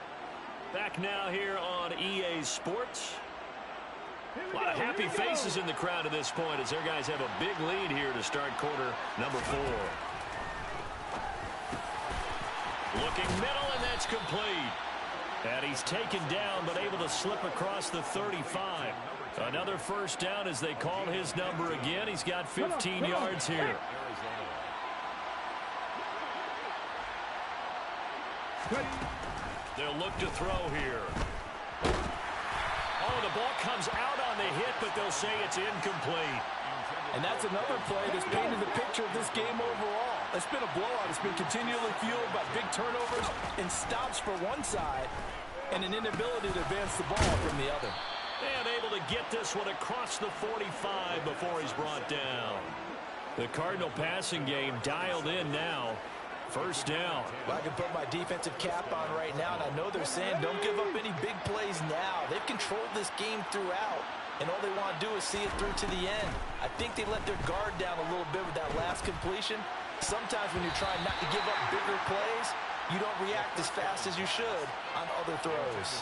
Back now here on EA Sports. A lot of happy faces in the crowd at this point as their guys have a big lead here to start quarter number 4. Looking middle, and that's complete. And he's taken down, but able to slip across the 35. Another 1st down as they call his number again. He's got 15 yards here. They'll look to throw here. Oh, the ball comes out on the hit, but they'll say it's incomplete.
And that's another play that's painted the picture of this game overall. It's been a blowout. It's been continually fueled by big turnovers and stops for one side and an inability to advance the ball from the other.
And able to get this one across the 45 before he's brought down. The Cardinal passing game dialed in now. 1st down.
Well, I can put my defensive cap on right now, and I know they're saying don't give up any big plays now. They've controlled this game throughout, and all they want to do is see it through to the end. I think they let their guard down a little bit with that last completion. Sometimes when you're trying not to give up bigger plays, you don't react as fast as you should on other throws.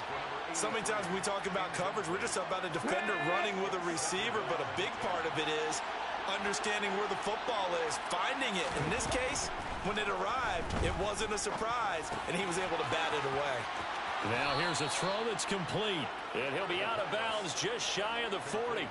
So many times when we talk about coverage, we're just about a defender running with a receiver, but a big part of it is understanding where the football is, finding it. In this case, when it arrived, it wasn't a surprise, and he was able to bat it away.
Now here's a throw that's complete, and he'll be out of bounds just shy of the 40.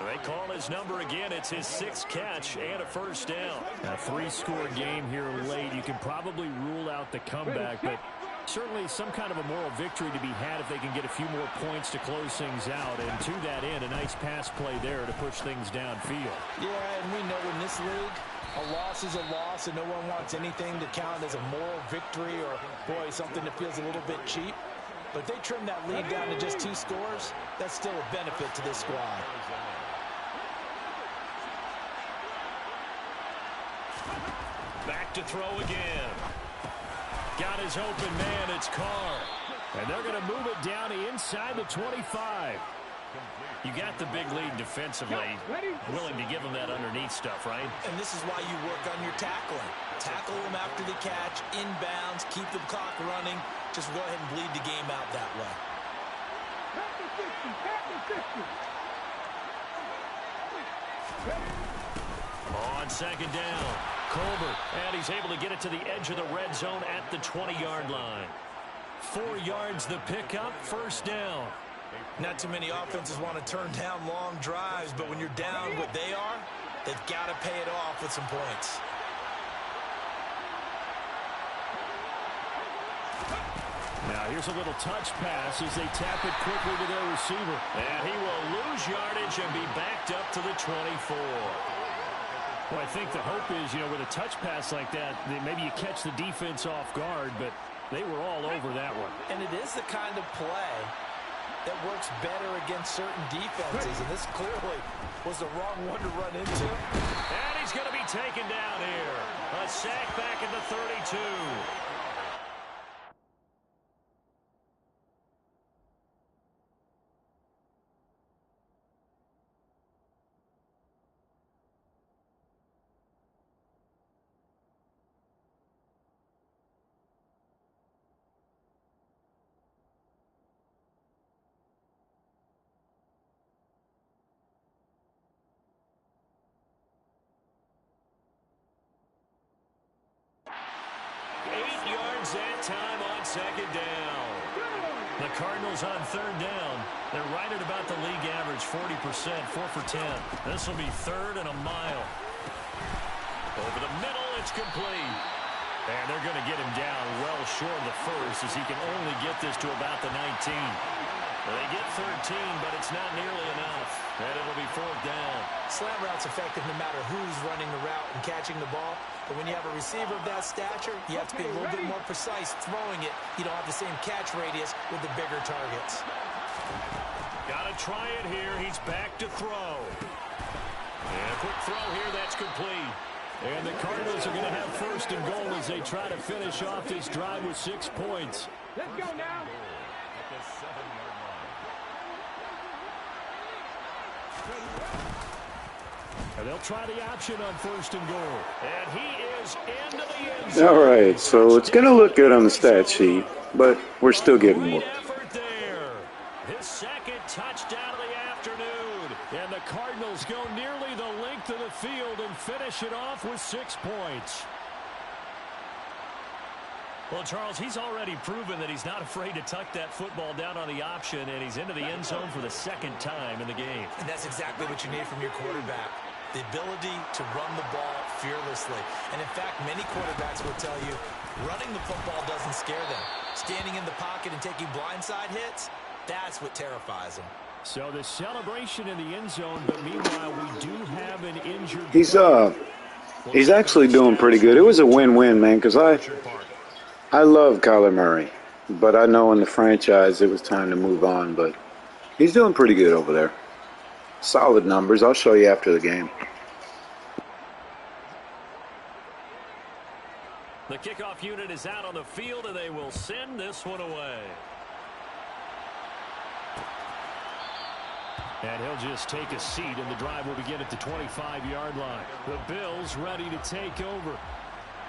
They call his number again. It's his 6th catch and a first down.
A 3-score game here late. You can probably rule out the comeback, but certainly some kind of a moral victory to be had if they can get a few more points to close things out. And to that end, a nice pass play there to push things downfield.
Yeah, and we know in this league, a loss is a loss, and no one wants anything to count as a moral victory or, boy, something that feels a little bit cheap. But if they trim that lead down to just 2 scores, that's still a benefit to this squad.
Back to throw again. Got his open man. It's Carr.
And they're going to move it down inside the 25.
You got the big lead defensively. Willing to give him that underneath stuff, right?
And this is why you work on your tackling. Tackle them after the catch, inbounds, keep the clock running. Just go ahead and bleed the game out that way.
On second down, Colbert, and he's able to get it to the edge of the red zone at the 20-yard line. 4 yards the pickup, first down.
Not too many offenses want to turn down long drives, but when you're down what they are, they've got to pay it off with some points.
Now here's a little touch pass as they tap it quickly to their receiver.
And he will lose yardage and be backed up to the 24.
Well, I think the hope is, with a touch pass like that, maybe you catch the defense off guard, but they were all over that one.
And it is the kind of play that works better against certain defenses, and this clearly was the wrong one to run into.
And he's going to be taken down here. A sack back at the 32. That time on second down.
The Cardinals on third down. They're right at about the league average, 40%, 4 for 10. This will be 3rd and a mile.
Over the middle, it's complete.
And they're going to get him down well short of the first as he can only get this to about the 19.
They get 13, but it's not nearly enough. And it'll be 4th down.
Slant route's effective no matter who's running the route and catching the ball. But when you have a receiver of that stature, you have to be a little bit more precise throwing it. You don't have the same catch radius with the bigger targets.
Got to try it here. He's back to throw. And a quick throw here. That's complete.
And the Cardinals are going to have 1st and goal as they try to finish off this drive with 6 points.
Let's go now.
And they'll try the option on 1st and goal.
And he is into the end zone.
All right, so it's going to look good on the stat sheet, but we're still getting more.
Effort there. His 2nd touchdown of the afternoon.
And the Cardinals go nearly the length of the field and finish it off with 6 points.
Well, Charles, he's already proven that he's not afraid to tuck that football down on the option, and he's into the end zone for the 2nd time in the game.
And that's exactly what you need from your quarterback. The ability to run the ball fearlessly. And in fact, many quarterbacks will tell you running the football doesn't scare them. Standing in the pocket and taking blindside hits, that's what terrifies them.
So the celebration in the end zone, but meanwhile, we do have an injured.
He's actually doing pretty good. It was a win-win, man, because I love Kyler Murray, but I know in the franchise it was time to move on, but he's doing pretty good over there. Solid numbers. I'll show you after the game.
The kickoff unit is out on the field, and they will send this one away.
And he'll just take a seat, and the drive will begin at the 25-yard line. The Bills ready to take over.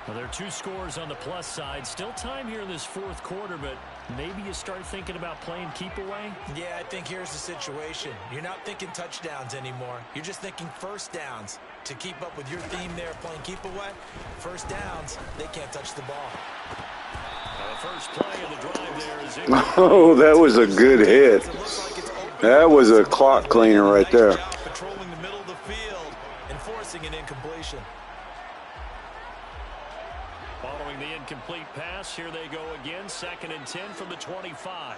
Well, there are 2 scores on the plus side. Still time here in this fourth quarter, but maybe you start thinking about playing keep away?
Yeah, I think here's the situation. You're not thinking touchdowns anymore. You're just thinking first downs. To keep up with your theme there playing keep away, first downs, they can't touch the ball.
The first play of the drive there is in.
Oh, that was a good hit. That was a clock cleaner right there.
Patrolling the middle of the field and forcing an incompletion.
Following the incomplete pass, here they go again. 2nd and 10 from the 25.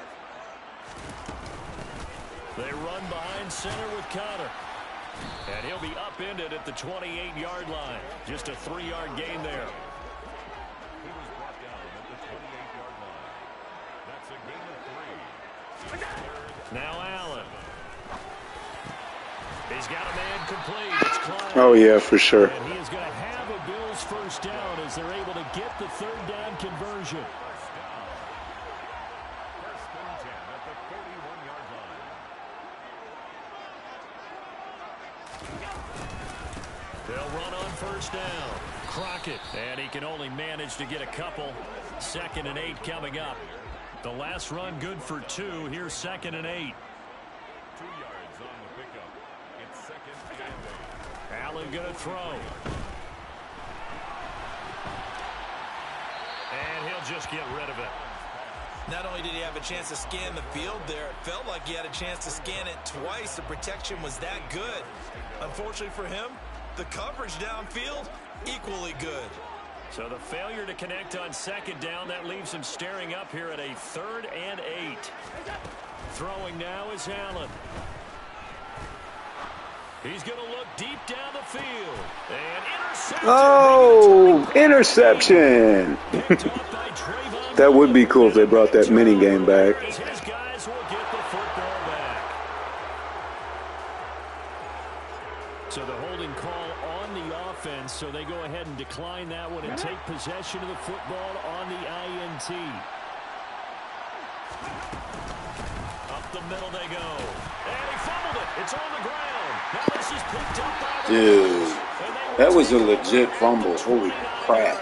They run behind center with Connor. And he'll be upended at the 28-yard line. Just a 3-yard gain there.
He was brought down at the 28-yard line. That's a gain of 3.
Now Allen. He's got a man complete. It's Clyde.
Oh, yeah, for sure.
And he is going to have a Bills first down as they're able to get the 3rd down conversion.
First and 10 at the 31-yard line.
They'll run on first down. Crockett, and he can only manage to get a couple. 2nd and 8 coming up. The last run good for 2. Here's 2nd and 8.
2 yards on the pickup. It's 2nd and 8.
Allen going to throw. And he'll just get rid of it.
Not only did he have a chance to scan the field there, it felt like he had a chance to scan it twice. The protection was that good. Unfortunately for him, the coverage downfield, equally good.
So the failure to connect on 2nd down, that leaves him staring up here at a 3rd and 8. Throwing now is Allen. He's going to look deep down the field. And intercepted.
Oh, interception. That would be cool if they brought that mini game back.
His guys will get the football back. So the holding call on the offense, so they go ahead and decline that one and take possession of the football on the INT. Up the middle they go. And he fumbled it. It's on the ground. Now this is picked up by the
Dude, that was a legit fumble. Holy crap.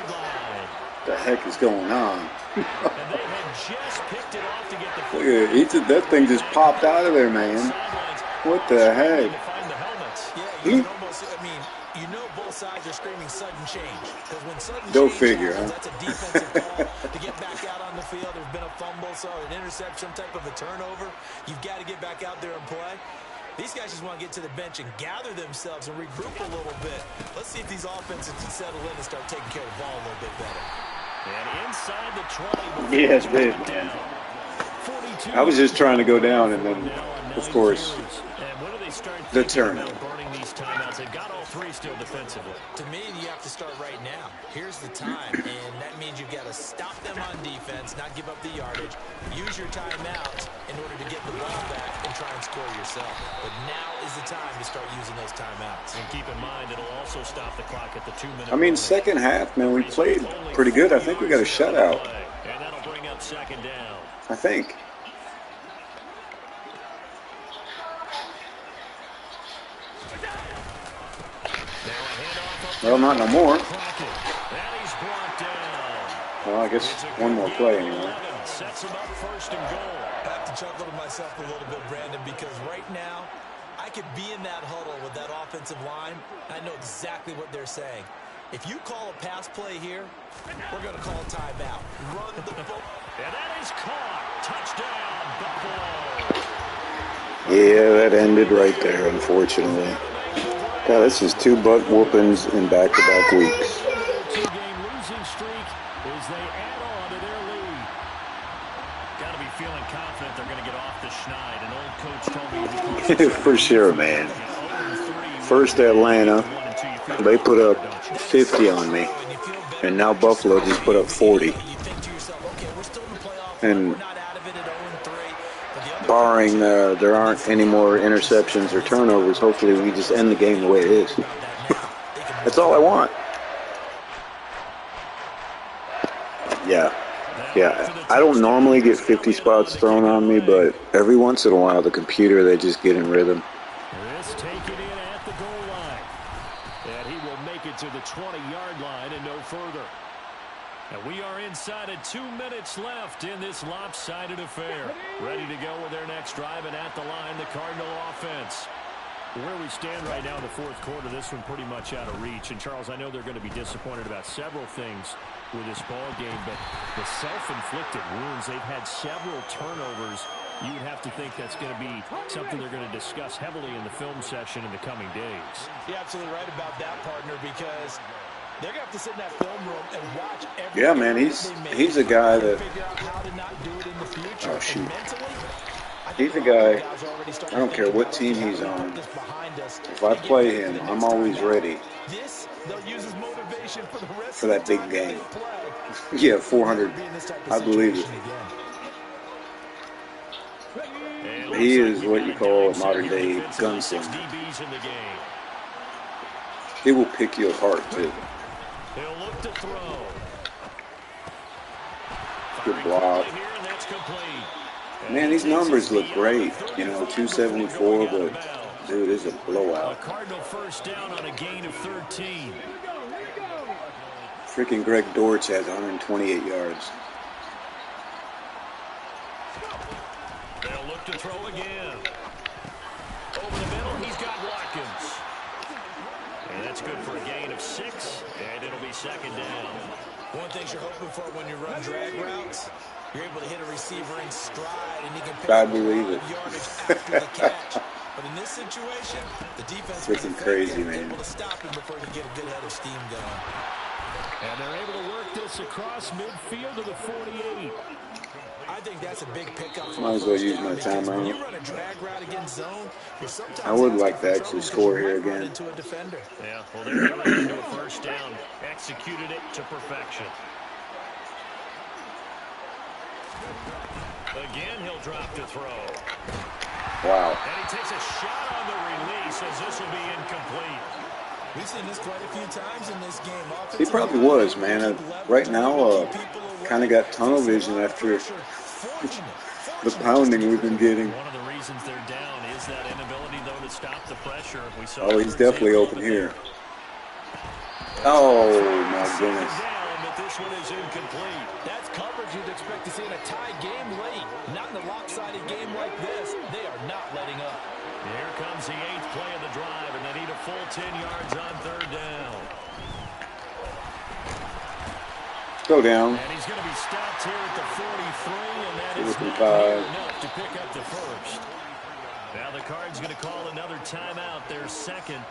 The heck is going on?
And they had just picked it off to get the
Look at that thing just popped out of there, man. What the heck?
Yeah, you can almost, I mean, you know both sides are screaming sudden change. Because when sudden
Go
change
figure,
happens,
huh?
that's a defensive call to get back out on the field. There's been a fumble, so an interception, type of a turnover. You've got to get back out there and play. These guys just want to get to the bench and gather themselves and regroup a little bit. Let's see if these offenses can settle in and start taking care of the ball a little bit better.
And inside the 20.
Yes, babe, man. I was just trying to go down, and then, of course, the turnover.
Burning these timeouts. They've got all 3 still defensively.
To me, you have to start right now. Here's the time, and that means you've got to stop them on defense, not give up the yardage. Use your timeouts in order to get the ball back and try and score yourself. But now is the time to start using those timeouts.
And keep in mind, it'll also stop the clock at the 2-minute.
I mean, second half, man, we played pretty good. I think we got a shutout.
And that'll bring up 2nd down.
I think. Well, not no more. Well, I guess one more play anyway.
Sets him up 1st and goal.
I have to chuckle to myself a little bit, Brandon, because right now, I could be in that huddle with that offensive line. I know exactly what they're saying. If you call a pass play here, we're going to call a timeout. Run the ball.
And that is caught. Touchdown, Buffalo.
Yeah, that ended right there, unfortunately. God, this is 2 butt whoopings in back-to-back weeks.
2-game losing streak as they add on to their lead. Got to be feeling confident they're going to get off the schneid. An old coach told me
For sure, man. First Atlanta, they put up 50 on me. And now Buffalo just put up 40. And barring there aren't any more interceptions or turnovers, hopefully we just end the game the way it is. That's all I want. Yeah. I don't normally get 50 spots thrown on me, but every once in a while the computer, they just get in rhythm.
This taken in at the goal line. And he will make it to the 20-yard line and no further. And we are inside of 2 minutes left in this lopsided affair. Ready to go with their next drive, and at the line, the Cardinal offense. Where we stand right now in the fourth quarter, this one pretty much out of reach. And, Charles, I know they're going to be disappointed about several things with this ball game, but the self-inflicted wounds, they've had several turnovers. You would have to think that's going to be something they're going to discuss heavily in the film session in the coming days.
You're absolutely right about that, partner, because they're going to have to sit in that film room and watch every
Yeah, man, he's a guy that. Oh shoot. He's a guy. I don't care what team he's on. If I play him, I'm always ready for that big game. Yeah, 400. I believe it. He is what you call a modern-day gunslinger. He will pick you apart, too.
He'll look to throw.
Good block. Man, these numbers look great. You know, 274, but, dude, it's a blowout.
Cardinal first down on a gain of 13.
Freaking Greg Dortch has 128 yards.
They'll look to throw again. Over the middle, he's got Watkins. And that's good for a gain of 6, and it'll be second down.
One thing you're hoping for when you run drag routes, you're able to hit a receiver in stride, and he can pick
I
up
believe it.
yardage after the catch. But in this situation, the defense was
Freaking crazy, man.
able to stop him before he could get a good head of steam going.
And they're able to work this across midfield to the 48.
I think that's a big pickup.
Might as well use my timeout. I would like to actually score here again.
Yeah, well, they're going into a first down. Executed it to perfection. Again, he'll drop to throw.
Wow.
And he takes a shot on the release as this will be incomplete.
We've seen this quite a few times in this game.
He probably was, man. Right now, kind of got tunnel vision after the pounding we've been getting.
One of the reasons they're down is that inability, though, to stop the pressure. We saw
Oh, he's definitely open here. Oh, my goodness.
But this one is incomplete.
That's coverage you'd expect to see in a tie game late. Not in a lopsided game like this. They are not letting up.
Here comes the 8th play of the drive, and they need a full 10 yards on third down.
Go down.
And he's going to be stopped here at the 43, and that is not enough to pick up the first. Now the Cards going to call another timeout, their second,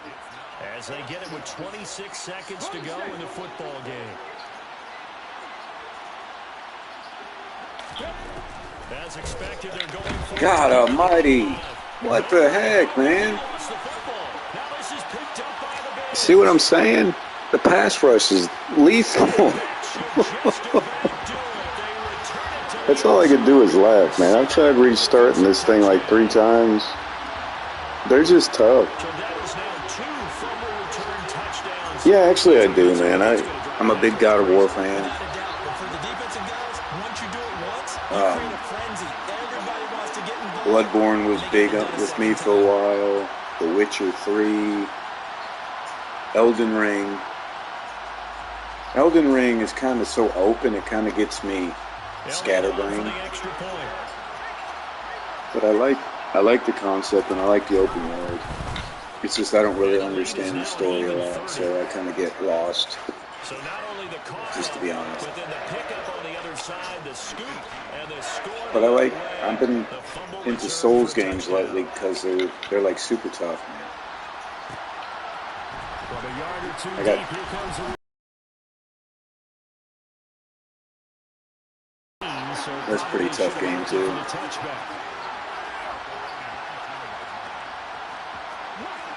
as they get it with 26 seconds to go in the football game. As expected, they're going for
God almighty. What the heck, man? See what I'm saying? The pass rush is lethal. That's all I could do is laugh, man. I've tried restarting this thing like 3 times. They're just tough. Yeah, actually I do, man. I'm a big God of War fan. Bloodborne was big up with me for a while. The Witcher 3. Elden Ring. Elden Ring is kind of so open, it kind of gets me scatterbrained. But I like the concept and I like the open world. It's just I don't really understand the story a lot, so I kind of get lost. Just to be honest. But I've been into Souls games lately because they're like super tough, man. That's a pretty tough game too.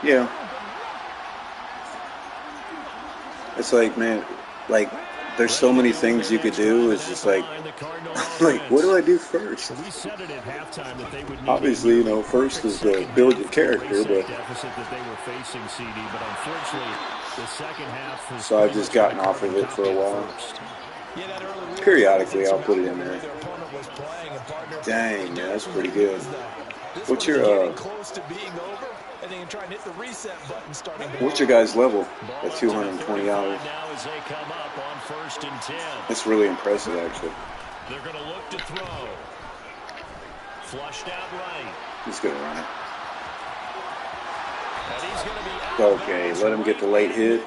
Yeah. It's like, man, like, there's so many things you could do. It's just like, what do I do first? Obviously, you know, first is to build your character, but so I've just gotten off of it for a while. Periodically, I'll put it in there. Dang, man, that's pretty good. What's your what's your guys' level at $220?
first and 10.
It's really impressive, actually.
They're going to look to throw. Flushed out right.
He's going to run it.
And he's going to be out.
Okay, let him get the late hit.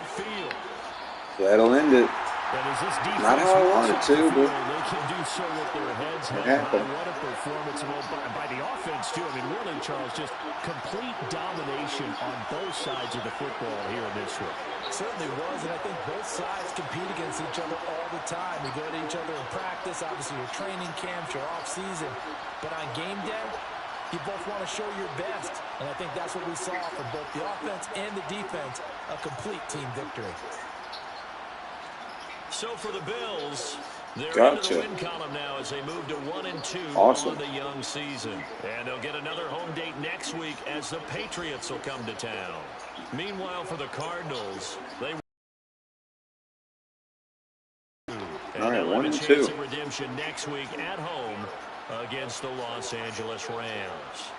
That'll end it. Not how I wanted to, but
They can do so with their heads held
it happened.
high. What a performance by the offense, too. I mean, really, Charles, just complete domination on both sides of the football here in this one.
It certainly was, and I think both sides compete against each other all the time. You go to each other in practice, obviously your training camps, your off-season. But on game day, you both want to show your best. And I think that's what we saw from both the offense and the defense, a complete team victory.
So for the Bills, they're
Gotcha.
into the win column now as they move to 1-2
Awesome.
on the young season. And they'll get another home date next week as the Patriots will come to town. Meanwhile, for the Cardinals, they
All right,
they'll have a
1-2.
chance at redemption next week at home against the Los Angeles Rams.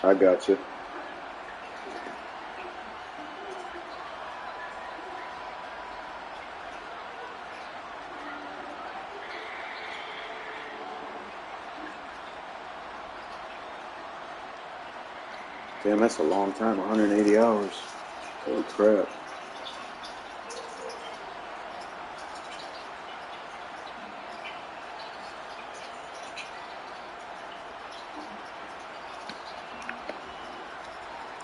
I got you. Damn, that's a long time, 180 hours. Holy crap.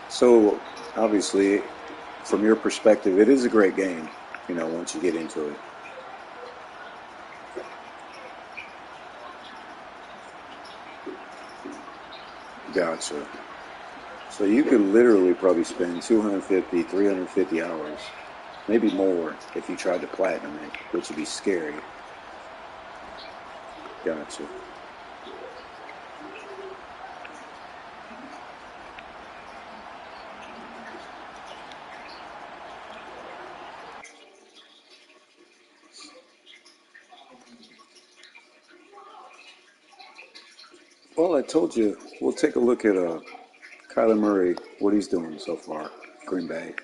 So, obviously, from your perspective, it is a great game, you know, once you get into it. Gotcha. So you could literally probably spend 250, 350 hours, maybe more, if you tried to platinum it, which would be scary. Gotcha. Well, I told you, we'll take a look at Kyler Murray, what he's doing so far, Green Bay.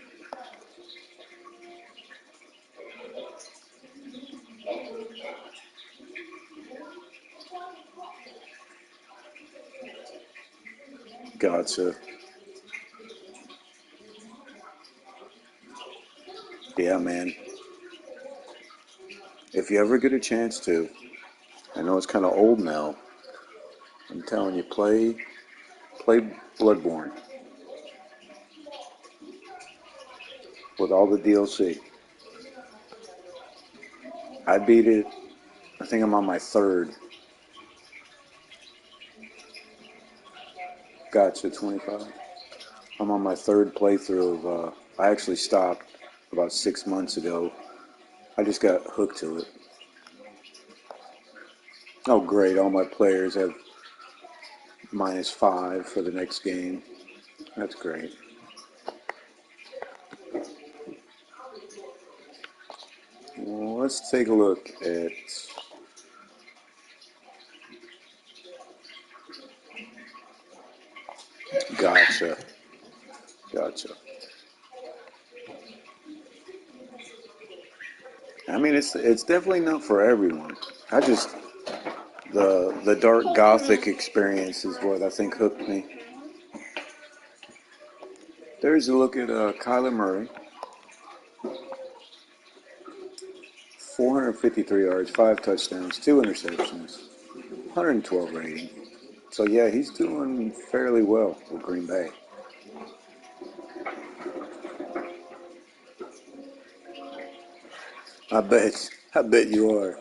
Gotcha. Yeah, man. If you ever get a chance to, I know it's kind of old now, I'm telling you, play Bloodborne with all the DLC. I beat it. I think I'm on my third. Gotcha, 25. I'm on my third playthrough of, I actually stopped about 6 months ago. I just got hooked to it. Oh, great. All my players have -5 for the next game. That's great. Well, let's take a look at Gotcha. I mean, it's definitely not for everyone. I just the dark gothic experience is what I think hooked me. There's a look at Kyler Murray. 453 yards, 5 touchdowns, 2 interceptions, 112 rating. So yeah, he's doing fairly well with Green Bay. I bet you are.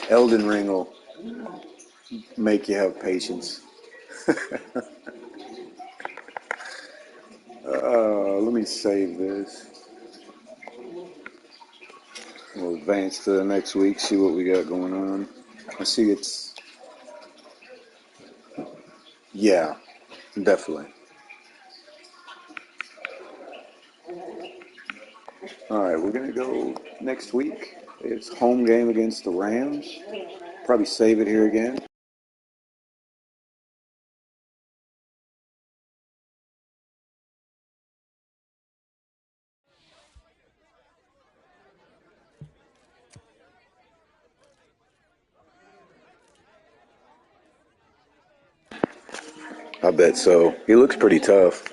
Elden Ring will make you have patience. Let me save this. We'll advance to the next week, see what we got going on. I see it's... Yeah, definitely. All right, we're going to go next week. It's home game against the Rams. Probably save it here again. I bet so. He looks pretty tough.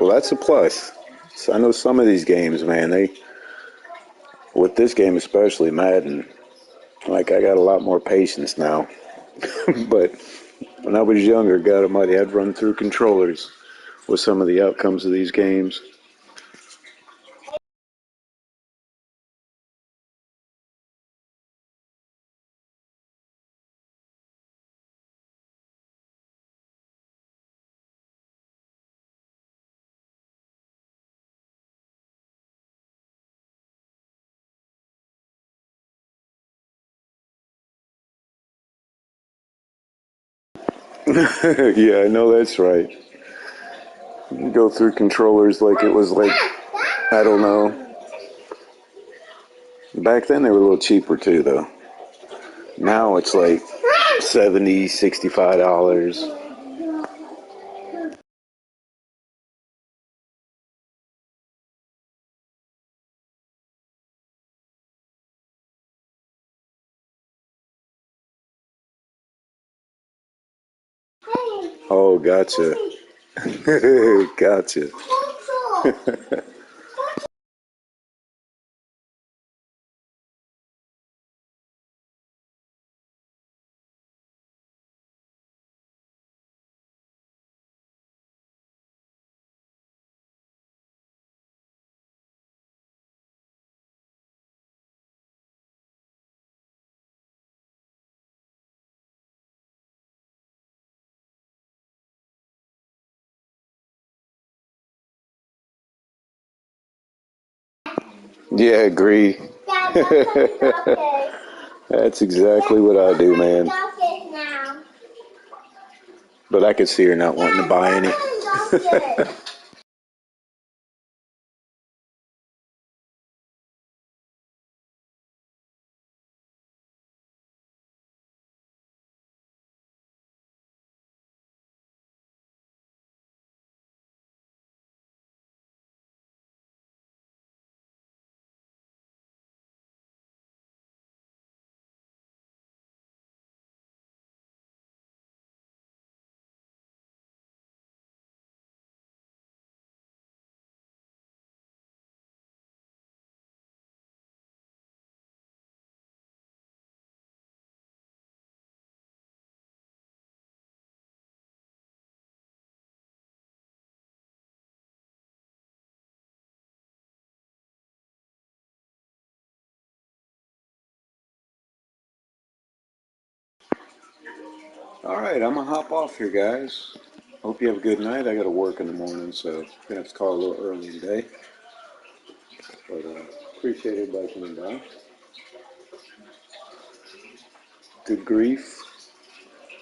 Well, that's a plus. So I know some of these games, man, with this game especially, Madden, like I got a lot more patience now. But when I was younger, God Almighty, I'd run through controllers with some of the outcomes of these games. Yeah, I know that's right. You go through controllers like it was like, I don't know. Back then they were a little cheaper too, though. Now it's like $70, $65. Oh, gotcha. Gotcha. Yeah, agree. That's exactly what I do, man. But I could see her not wanting to buy any. All right, I'm gonna hop off here, guys. Hope you have a good night. I got to work in the morning, so I'm gonna have to call a little early today. But appreciate everybody coming by. Good grief.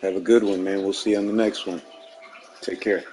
Have a good one, man. We'll see you on the next one. Take care.